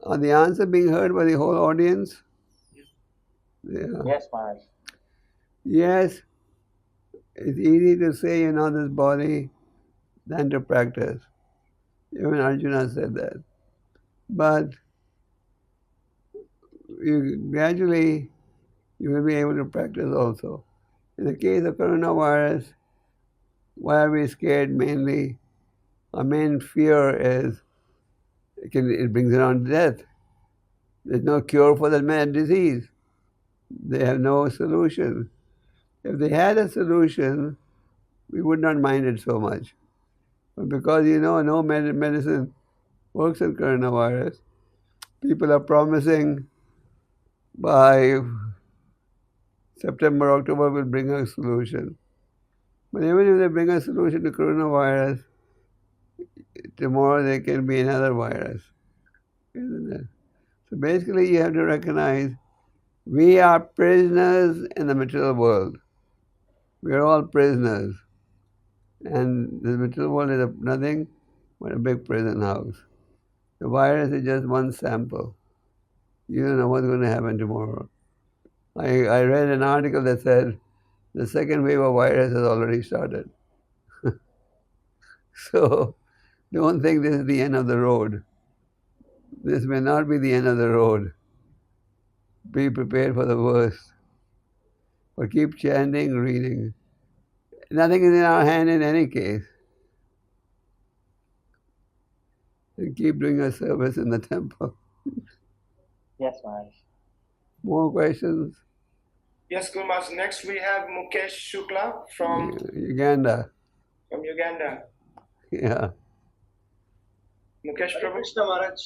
Are the answer being heard by the whole audience? Yeah. Yes, Maharaj. Yes. It's easy to say you're not this body than to practice. Even Arjuna said that. But gradually you will be able to practice also. In the case of coronavirus, why are we scared mainly? Our main fear is it brings around death. There's no cure for the mad disease. They have no solution. If they had a solution, we would not mind it so much. But because no medicine works in coronavirus, people are promising by September, October will bring a solution. But even if they bring a solution to coronavirus, tomorrow there can be another virus. Isn't it? So basically you have to recognize we are prisoners in the material world. We are all prisoners. And the material world is nothing but a big prison house. The virus is just one sample. You don't know what's going to happen tomorrow. I read an article that said the second wave of virus has already started. So don't think this is the end of the road. This may not be the end of the road. Be prepared for the worst. But keep chanting, reading. Nothing is in our hand in any case. And keep doing your service in the temple. Yes, Maharaj. More questions? Yes, Guru Maharaj. Next we have Mukesh Shukla from Uganda. Uganda. Yeah. Mukesh Prabhu. Krishna Maharaj.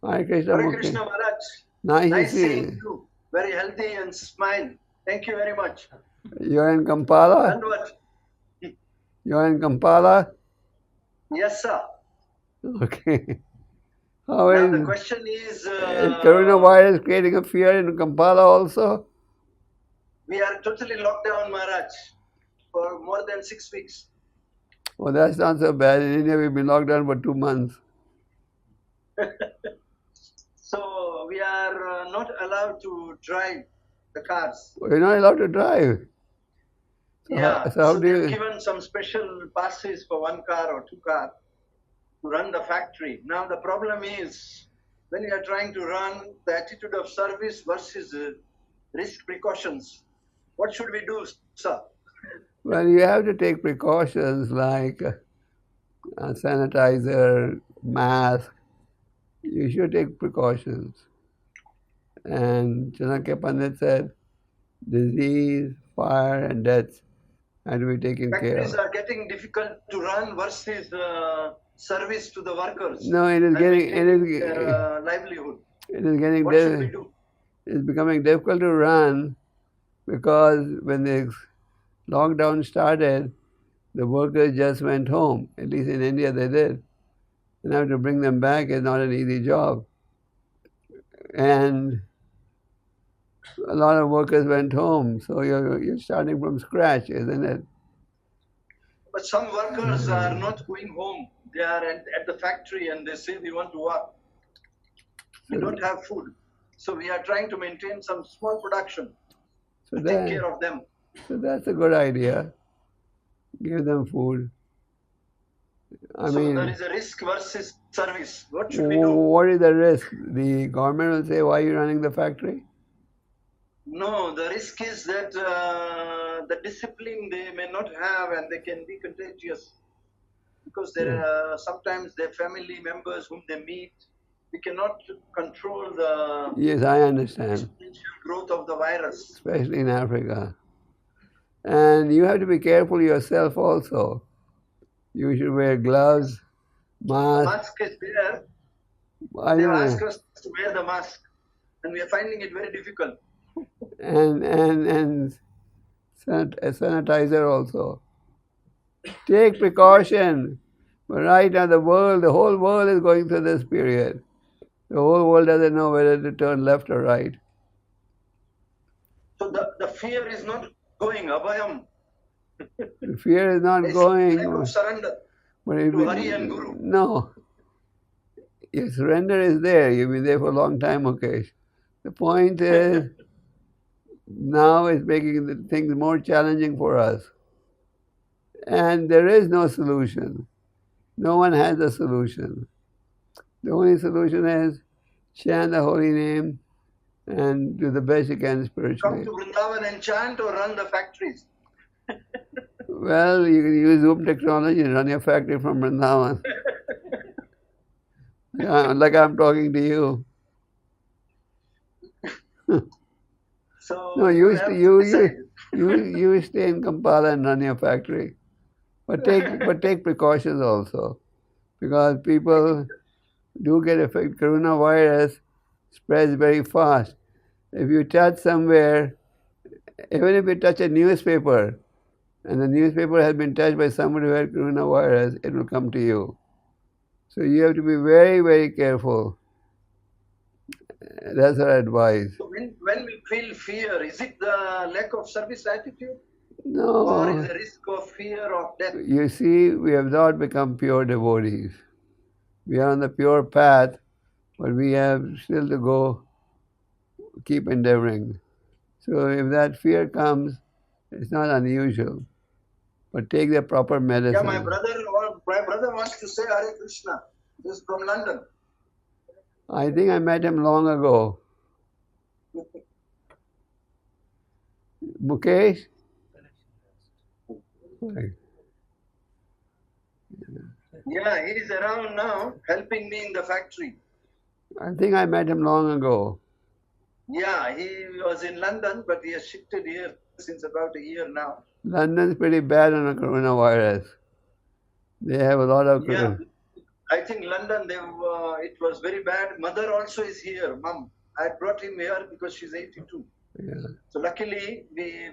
Hare Krishna, Hare Mukesh. Krishna Maharaj. Nice to see seeing you. you. Very healthy and smile. Thank you very much. You're in Kampala? And what? You're in Kampala? Yes, sir. Okay. How Now is the question is coronavirus creating a fear in Kampala also? we are totally locked down, Maharaj, for more than 6 weeks. Oh, that's not so bad. In India, we've been locked down for 2 months. So we are not allowed to drive the cars. We're not allowed to drive. So Yeah, so how do they've you... given some special passes for 1 car or 2 cars to run the factory. Now the problem is when you are trying to run the attitude of service versus risk precautions. What should we do, sir? Well, you have to take precautions like sanitizer, mask. You should take precautions. And Chanakya Pandit said, disease, fire, and death had to be taken care Factories of. are getting difficult to run versus service to the workers. No, it is and getting maintaining their livelihood. it is getting What should we do? it's becoming difficult to run because when the lockdown started, the workers just went home. At least in India they did. And now to bring them back is not an easy job. And a lot of workers went home, so you're starting from scratch, isn't it? But some workers are not going home. They are at the factory and they say we want to work. We don't have food. So we are trying to maintain some small production So to take care of them. So that's a good idea. Give them food. I So mean, there is a risk versus service. What should we do? what is the risk? The government will say, why are you running the factory? No, the risk is that the discipline they may not have and they can be contagious. Because there are sometimes their family members whom they meet, we cannot control the Yes, I understand. exponential growth of the virus. Especially in Africa. And you have to be careful yourself also. You should wear gloves, mask. Mask is there. I They don't ask know. us to wear the mask, and we are finding it very difficult. And a sanitizer also. Take precaution. But right now the whole world is going through this period. The whole world doesn't know whether to turn left or right. So the fear is not going, abhayam. The fear is not It's going. lack of surrender But it to will- Hari and Guru. No. Your surrender is there. You've been there for a long time, Mukesh. The point is, now it's making the things more challenging for us. And there is no solution. No one has a solution. The only solution is chant the holy name and do the best you can Come spiritually. to Vrindavan and chant or run the factories. Well, you can use Zoom technology and run your factory from Vrindavan. Yeah, like I'm talking to you. So No, you you have stay, to decide. you stay in Kampala and run your factory, but take precautions also, because people do get affected. Coronavirus spreads very fast. If you touch somewhere, even if you touch a newspaper, and the newspaper has been touched by somebody who had coronavirus, it will come to you. So you have to be very, very careful. That's our advice. So when we feel fear, is it the lack of service attitude? No. Or is the risk of fear of death? You see, we have not become pure devotees. We are on the pure path, but we have still to go keep endeavoring. So if that fear comes, it's not unusual. But take the proper medicine. Yeah, my brother wants to say Hare Krishna. He's from London. I think I met him long ago. Mukesh? Yeah, he's around now, helping me in the factory. I think I met him long ago. Yeah, he was in London, but he has shifted here since about a year now. London's pretty bad on the coronavirus. They have a lot of... Yeah, I think London, it was very bad. Mother also is here, Mom. I brought him here because she's 82. Yeah. So luckily,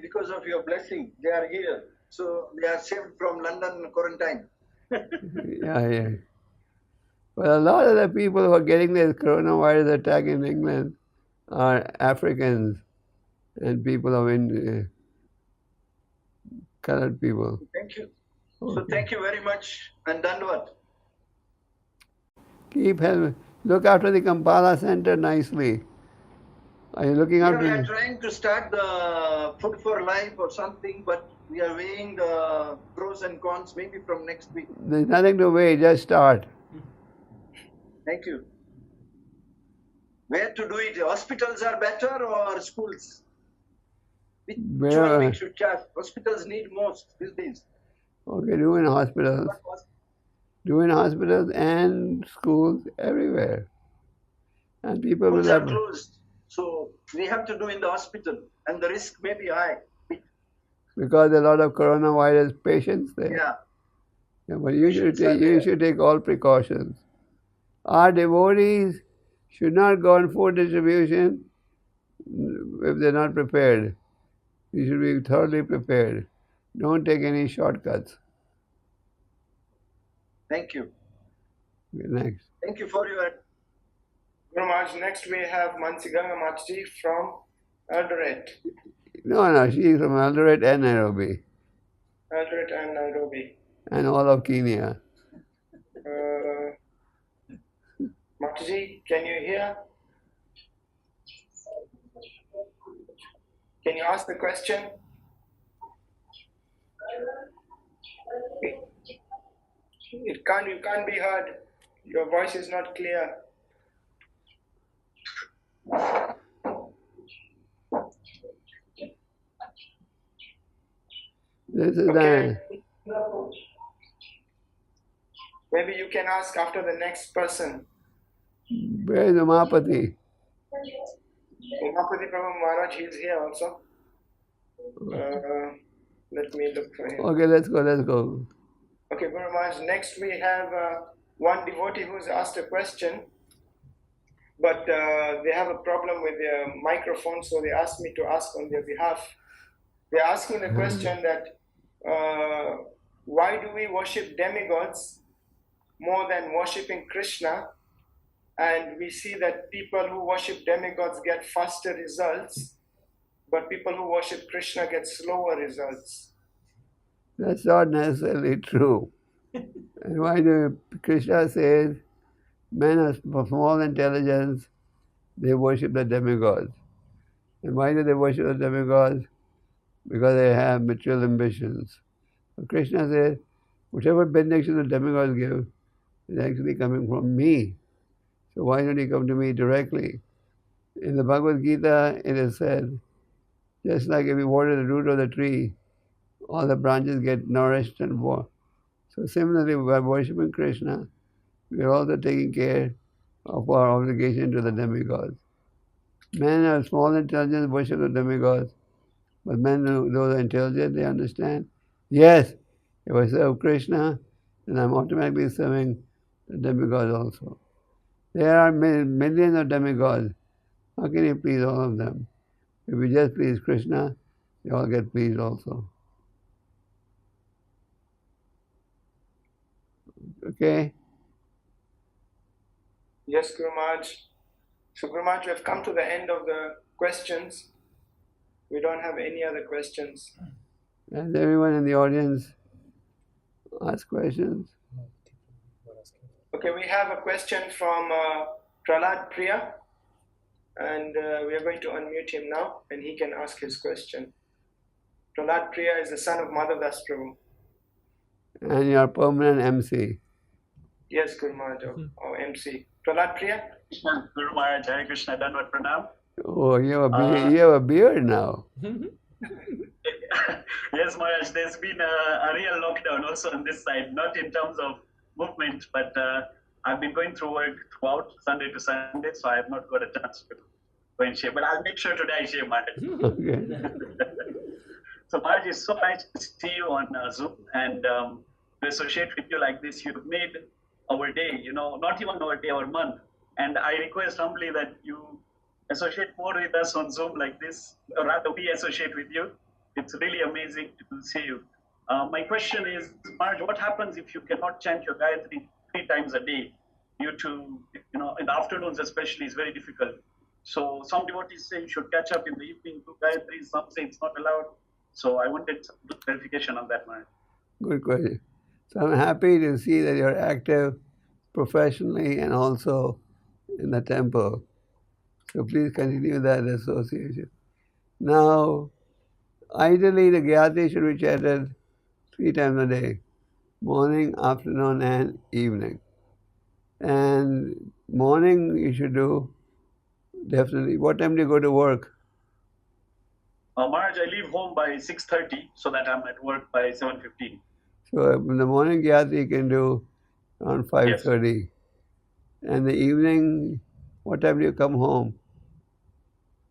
because of your blessing, they are here. So they are saved from London quarantine. Yeah. But a lot of the people who are getting this coronavirus attack in England are Africans and people of India, colored people. Thank you. Okay. So thank you very much, and Dandavad. Keep helping. Look after the Kampala Center nicely. Are you looking after We are it? trying to start the Food for Life or something, but we are weighing the pros and cons maybe from next week. There's nothing to weigh, just start. Thank you. Where to do it? Hospitals are better or schools? Which one we should charge? Hospitals need most these days. Okay, do in hospitals. Do in hospitals and schools everywhere. And people Schools will are have... closed. So we have to do in the hospital, and the risk may be high. Because there are a lot of coronavirus patients there. Yeah. But you should take all precautions. Our devotees should not go on food distribution if they're not prepared. You should be thoroughly prepared. Don't take any shortcuts. Thank you. Okay, next. Thank you for your... Guru Maharaj, next we have Mansiganga Mataji from Eldoret. No, she's from Eldoret and Nairobi. Eldoret and Nairobi. And all of Kenya. Mataji, can you hear? Can you ask the question? You can't be heard. Your voice is not clear. This is okay. Maybe you can ask after the next person. Where is Umapati? Umapati Prabhu Maharaj, he's here also. Let me look for him. Okay, let's go. Okay, Guru Maharaj, next we have one devotee who's asked a question, but they have a problem with their microphone, so they asked me to ask on their behalf. They're asking the question that why do we worship demigods more than worshipping Krishna? And we see that people who worship demigods get faster results, but people who worship Krishna get slower results. That's not necessarily true. And why do Krishna says men of small intelligence, they worship the demigods. And why do they worship the demigods? Because they have material ambitions. So Krishna says, whatever benediction the demigods give is actually coming from me. So why don't you come to me directly? In the Bhagavad Gita, it is said, just like if you water the root of the tree, all the branches get nourished and water. So similarly, by worshipping Krishna, we are also taking care of our obligation to the demigods. Men of small intelligence worship the demigods, but men those are intelligent, they understand, yes, if I serve Krishna, then I'm automatically serving the demigods also. There are millions of demigods. How can you please all of them? If you just please Krishna, they all get pleased also. Okay? Yes, Guru Maharaj. So Guru Maharaj, we have come to the end of the questions. We don't have any other questions. Does everyone in the audience ask questions? Okay, we have a question from Prahlad Priya. and we are going to unmute him now, and he can ask his question. Prahlad Priya is the son of Madhavdas Prabhu. And you are permanent MC. Yes, Guru Maharaj, or MC. Prahlad Priya? Guru Maharaj, Hare Krishna, Dandavat Pranam. Oh, you have a beard now. Yes, Maharaj, there's been a real lockdown also on this side, not in terms of movement, but I've been going through work throughout Sunday to Sunday, so I have not got a chance to go and shave. But I'll make sure today I shave, Maharaj. Okay. So Maharaj, it's so nice to see you on Zoom and to associate with you like this. You've made our day, not even our day, our month. And I request humbly that you associate more with us on Zoom like this, or rather we associate with you. It's really amazing to see you. My question is, Maharaj, what happens if you cannot chant your Gayatri 3 times a day? Due to, in the afternoons especially, it's very difficult. So some devotees say you should catch up in the evening to Gayatri, some say it's not allowed. So I wanted some clarification on that, Maharaj. Good question. So I'm happy to see that you're active professionally and also in the temple. So please continue that association. Now, ideally the Gayatri should be chanted 3 times a day, morning, afternoon and evening. And morning you should do definitely. What time do you go to work? Maharaj, I leave home by 6:30 so that I'm at work by 7:15. So in the morning Gayatri you can do around 5:30. Yes. And the evening, what time do you come home?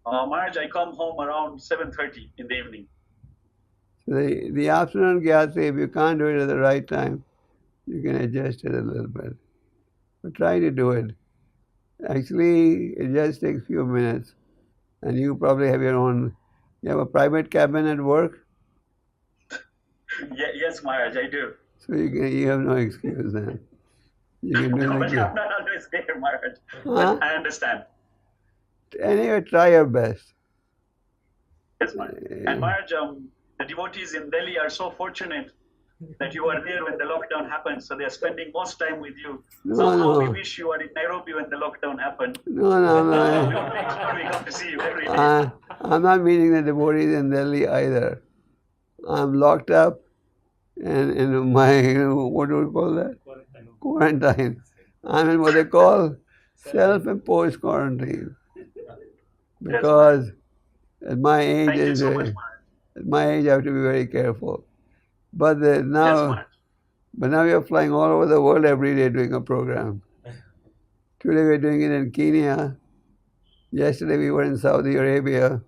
Maharaj, I come home around 7:30 in the evening. So the afternoon Gayatri, if you can't do it at the right time, you can adjust it a little bit. But try to do it. Actually, it just takes a few minutes. And you probably have you have a private cabin at work? Yes, Maharaj, I do. So you have no excuse then. You can do But I'm not always there, Maharaj. Huh? But I understand. Anyway, try your best. Yes, Maharaj. And Maharaj, the devotees in Delhi are so fortunate that you are there when the lockdown happened, so they are spending most time with you. No. We wish you are in Nairobi when the lockdown happened. No. We come to see you every day. I'm not meeting the devotees in Delhi either. I'm locked up in my, what do we call that? Quarantine. I'm in what they call self-imposed quarantine. Because at my age, at my age, I have to be very careful. But now we are flying all over the world every day doing a program. Today we're doing it in Kenya. Yesterday we were in Saudi Arabia.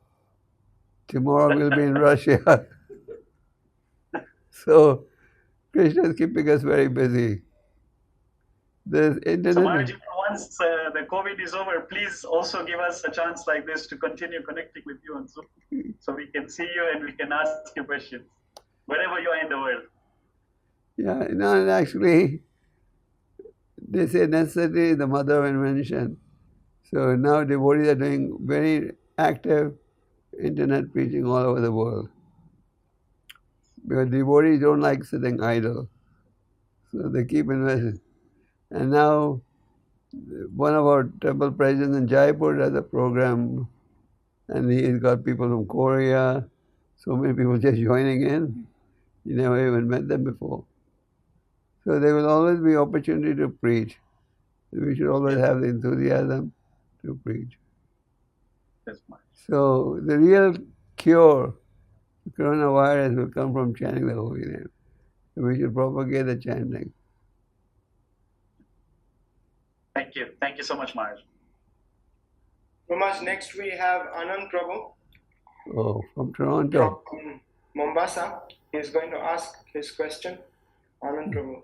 Tomorrow we'll be in Russia. So Krishna is keeping us very busy. There's internet. So Maharaj, once the COVID is over, please also give us a chance like this to continue connecting with you on Zoom, so we can see you and we can ask you questions wherever you are in the world. Yeah, no, actually, they say necessity is the mother of invention. So now devotees are doing very active internet preaching all over the world. Because devotees don't like sitting idle. So they keep investing. And now one of our temple presidents in Jaipur does a program, and he's got people from Korea, so many people just joining in. You never even met them before. So there will always be opportunity to preach. We should always have the enthusiasm to preach. So the real cure to coronavirus will come from chanting the holy name. So we should propagate the chanting. Thank you. Thank you so much, Maharaj. Maharaj, next we have Anand Prabhu. Oh, from Toronto. From Mombasa. He is going to ask his question. Anand Prabhu.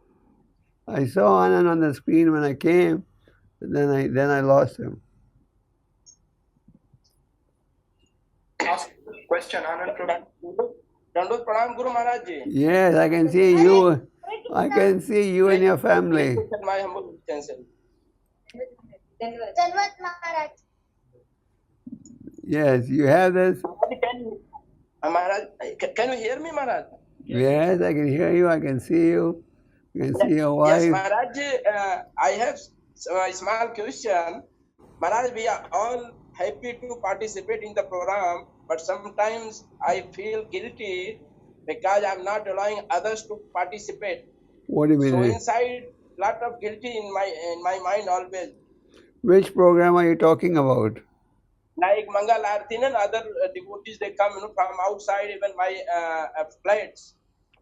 I saw Anand on the screen when I came, and then I lost him. Ask the question, Anand Prabhu. Dandavat Pranam Guru Maharaj ji. Yes, I can see you. I can see you and your family. My humble attention. Dandavat Maharaj. Yes, you have this. Maharaj, can you hear me, Maharaj? Yes, I can hear you. I can see you. I can see your wife. Yes, Maharaj, I have a small question. Maharaj, we are all happy to participate in the program, but sometimes I feel guilty because I'm not allowing others to participate. What do you mean? So inside, lot of guilty in my mind always. Which program are you talking about? Like Mangal Arti and other devotees, they come from outside, even my flats,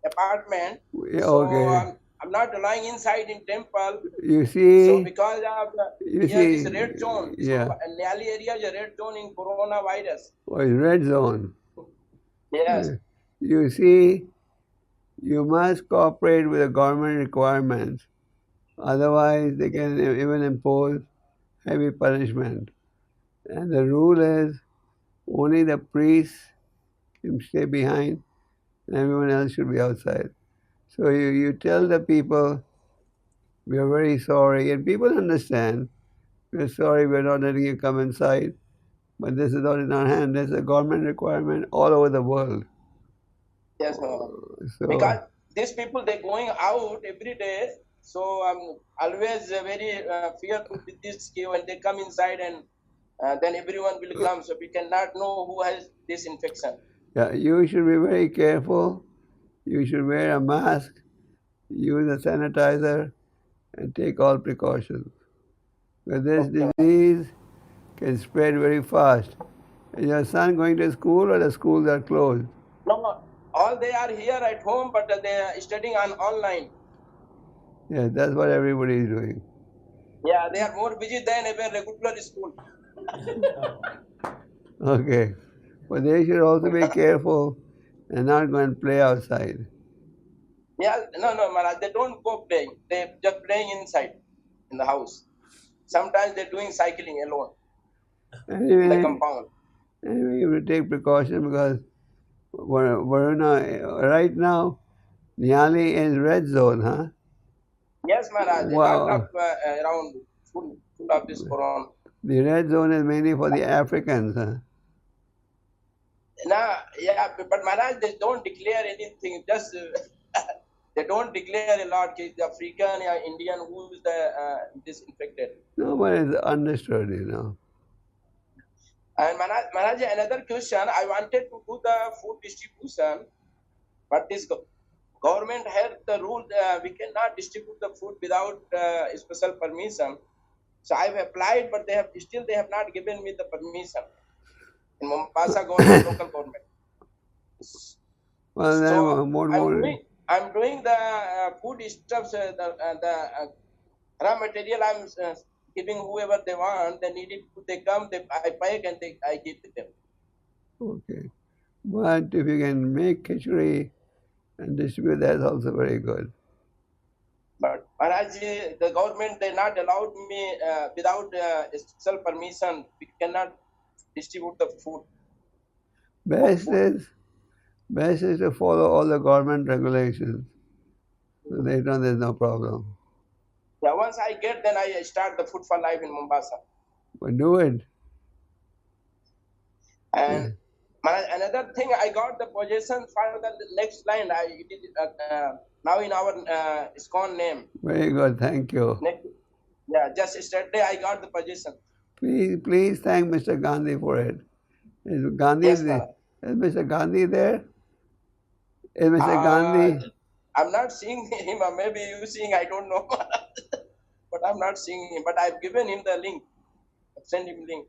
apartment. Yeah, So okay. I'm not allowing inside in temple. You see, So because of this red zone, yeah. so Nyali area is a red zone in coronavirus. Oh, it's red zone. Yes. You see, you must cooperate with the government requirements. Otherwise, they can even impose heavy punishment. And the rule is only the priests can stay behind and everyone else should be outside. So you tell the people, we are very sorry, and people understand. We're sorry, we're not letting you come inside, but this is not in our hand. There's a government requirement all over the world. Yes, So, because these people, they're going out every day. So I'm always very fearful with this key when they come inside, and then everyone will come. So we cannot know who has this infection. yeah, you should be very careful. You should wear a mask, use a sanitizer, and take all precautions. Because this disease can spread very fast. Is your son going to school or the schools are closed? No, all they are here at home, but they are studying online. Yeah, that's what everybody is doing. Yeah, they are more busy than even regular school. Okay. But they should also be careful and not go and play outside. Yeah, no, Maharaj, they don't go playing. They're just playing inside in the house. Sometimes they're doing cycling alone in the compound. Anyway, you have to take precaution because Varuna, right now, Nyali is red zone, huh? Yes, Maharaj. Wow. Lot of around full of this corona. The red zone is mainly for the Africans, huh? Nah, yeah, but Maharaj, they don't declare anything. Just they don't declare a lot. The African or Indian who is the disinfected. No, but it's understood, you know. And Maharaj, another question. I wanted to do the food distribution, but this government had the rule we cannot distribute the food without special permission. So I've applied, but they have not given me the permission. In Mombasa government, local government. Well, then So I'm doing the food stuff, the raw material I'm giving whoever they want. They need it, they come, I pack and I give to them. Okay. But if you can make 𝐾𝐤𝐿 and distribute, that's also very good. But Maharaj, the government, they not allowed me without special permission. We cannot distribute the food. Best is to follow all the government regulations. So later there's no problem. Yeah, once I get, then I start the Food for Life in Mombasa. But do it. And another thing, I got the position for the next line. I did now in our Iskcon name. Very good, thank you. Yeah, just yesterday I got the position. Please thank Mr. Gandhi for it. Is Mr. Gandhi there? Is Mr. Gandhi? I'm not seeing him. Maybe you seeing, I don't know. But I'm not seeing him. But I've given him the link. I've sent him link.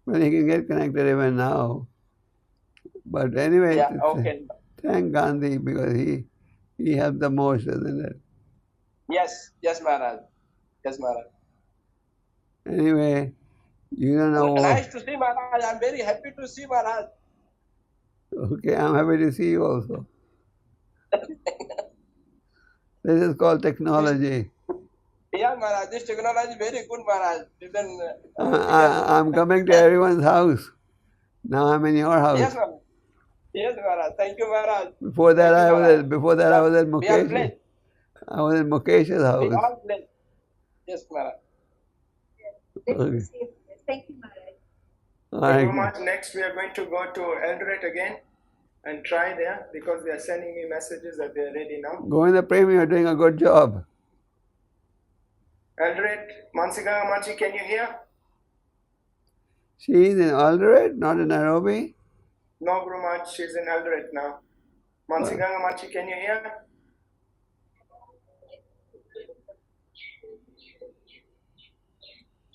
Well, he can get connected even now. But anyway, yeah, okay. Thank Gandhi because he helped the most, isn't it? Yes, Maharaj. Yes, Maharaj. Anyway, you don't know. Nice to see Maharaj. I'm very happy to see Maharaj. Okay, I'm happy to see you also. This is called technology. Yeah, Maharaj. This technology is very good, Maharaj. Even, I'm coming to everyone's house. Now I'm in your house. Yes, Maharaj. Yes, Maharaj. Thank you, Maharaj. Before that, I was at Mukesh. I was in Mukesh's house. We all blessed. Yes, Maharaj. Okay. Thank you, Maharaj. Thank you very much. Next, we are going to go to Eldoret again and try there because they are sending me messages that they are ready now. Govinda Premi, you're doing a good job. Eldoret, Mansika Machi, can you hear? She's in Eldoret, not in Nairobi? No, Guru Maharaj, she's in Eldoret now. Mansiganga Machi, can you hear?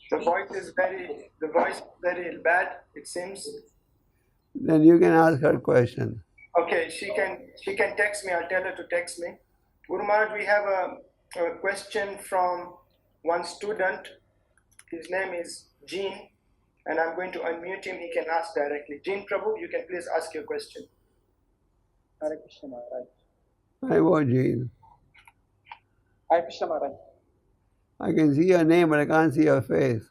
The voice is very bad, it seems. Then you can ask her question. Okay, she can text me. I'll tell her to text me. Guru Maharaj, we have a question from one student. His name is Jean, and I'm going to unmute him. He can ask directly. Jean Prabhu, you can please ask your question. Hare Krishna Maharaj. Hi, what, Jean? Hare Krishna Maharaj. I can see your name, but I can't see your face.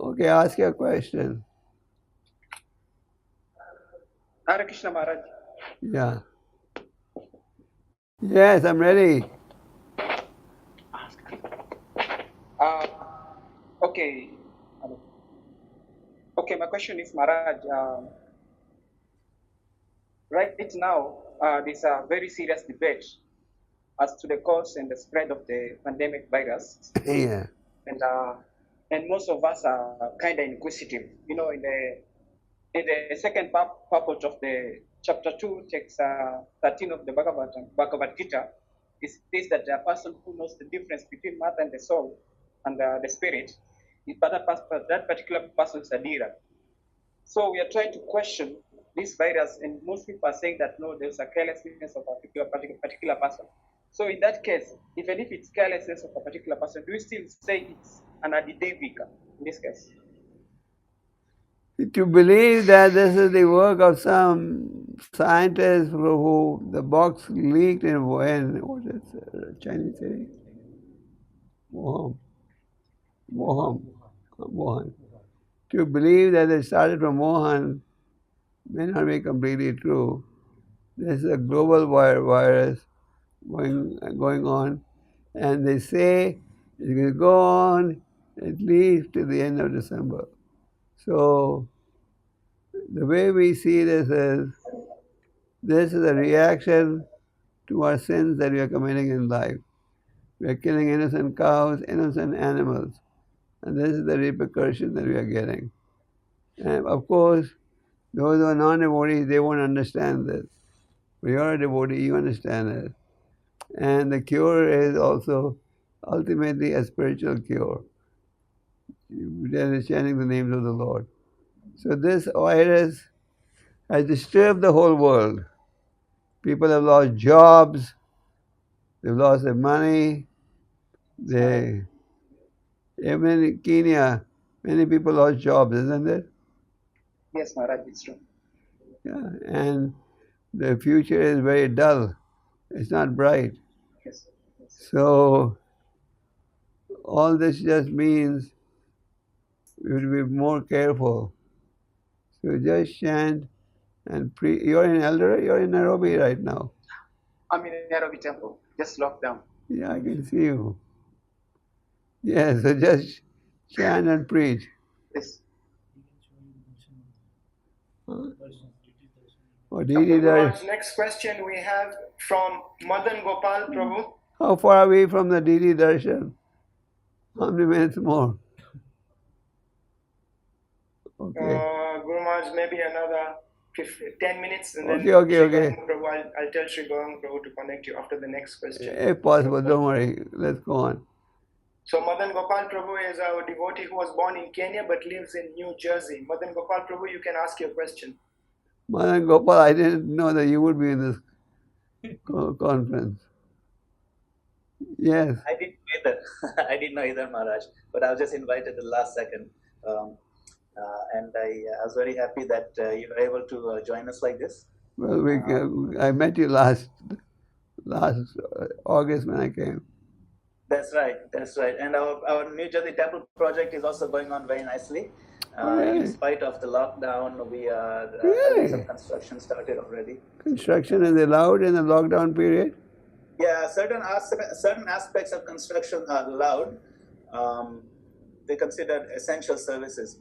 Okay, ask your question. Hare Krishna Maharaj. Yeah. Yes, I'm ready. Okay. Okay, my question is, Maharaj, right now, there's a very serious debate as to the cause and the spread of the pandemic virus. Yeah. And most of us are kind of inquisitive. You know, in the second purport of the chapter 2, text 13 of the Bhagavad Gita, it says that a person who knows the difference between matter and the soul and the spirit, that particular person is a leader. So we are trying to question this virus, and most people are saying that no, there's a carelessness of a particular person. So in that case, even if it's carelessness of a particular person, do we still say it's an adidevika in this case? To believe that this is the work of some scientist who the box leaked in what is it, Chinese city? Wuhan. To believe that it started from Wuhan may not be completely true. This is a global virus going on, and they say it will go on at least to the end of December. So the way we see this is a reaction to our sins that we are committing in life. We are killing innocent cows, innocent animals, and this is the repercussion that we are getting. And of course, those who are non-devotees, they won't understand this. But you're a devotee, you understand it. And the cure is also ultimately a spiritual cure. That is chanting the names of the Lord. So this virus has disturbed the whole world. People have lost jobs, they've lost their money. Even in Kenya, many people lost jobs, isn't it? Yes, Maharaj, it's true. Yeah, and the future is very dull. It's not bright. Yes. So all this just means we will be more careful. So just chant and you're in Eldoret, you're in Nairobi right now. I'm in Nairobi temple, just locked down. Yeah, I can see you. Yeah, so just chant and preach. Yes. Next question we have from Madan Gopal Prabhu. How far are we from the DD Darshan? How many minutes more? Okay. Guru Maharaj, maybe another 10 minutes, and then Okay. Prabhu, I'll tell Sri Gauranga Prabhu to connect you after the next question. If possible, don't worry. Let's go on. So Madan Gopal Prabhu is our devotee who was born in Kenya but lives in New Jersey. Madan Gopal Prabhu, you can ask your question. Madan Gopal, I didn't know that you would be in this conference. Yes. I didn't know either. I didn't know either, Maharaj. But I was just invited at the last second. And I was very happy that you were able to join us like this. Well, I met you last August when I came. That's right. And our New Jersey temple project is also going on very nicely. In spite of the lockdown, we are having some construction started already. Construction is allowed in the lockdown period? Yeah, certain aspects of construction are allowed. They considered essential services.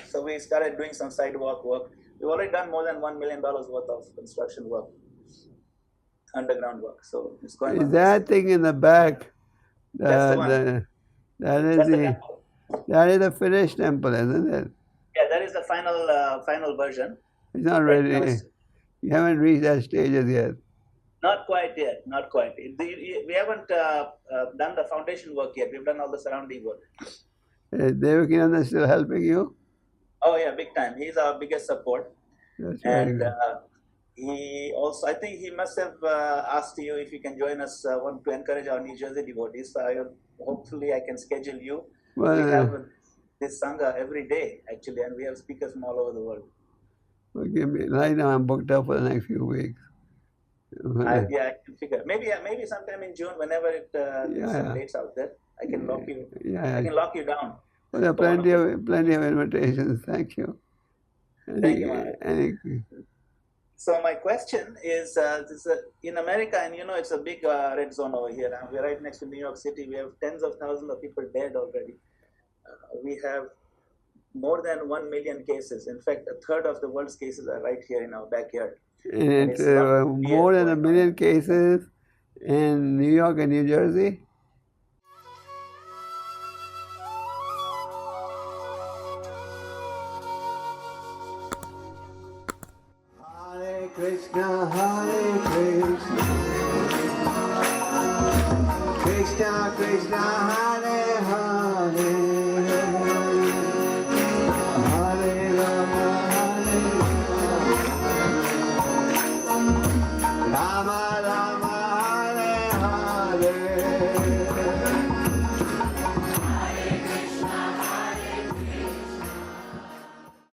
So we started doing some sidewalk work. We've already done more than $1 million worth of construction work, underground work. So it's going on. Is that thing in the back That's the one. That is the finished temple, isn't it? Yeah, that is the final version. It's not ready. You haven't reached that stages yet. Not quite yet. Not quite. We haven't done the foundation work yet. We've done all the surrounding work. Devakinanda is still helping you? Oh yeah, big time. He's our biggest support. That's and very good. he also, I think he must have asked you if you can join us to encourage our New Jersey devotees. Hopefully I can schedule you. Well, we have this Sangha every day actually, and we have speakers from all over the world. Right now I'm booked up for the next few weeks. I can figure. Maybe sometime in June, whenever there's some dates out there, I can lock you. I can lock you down. Well, there are plenty of invitations. Thank you. Thank you. So my question is, in America, and it's a big red zone over here. Now we're right next to New York City. We have tens of thousands of people dead already. We have more than 1 million cases. In fact, a third of the world's cases are right here in our backyard. And it's more than 1 million cases in New York and New Jersey? Hare Krishna, Krishna Krishna, Hare Hare.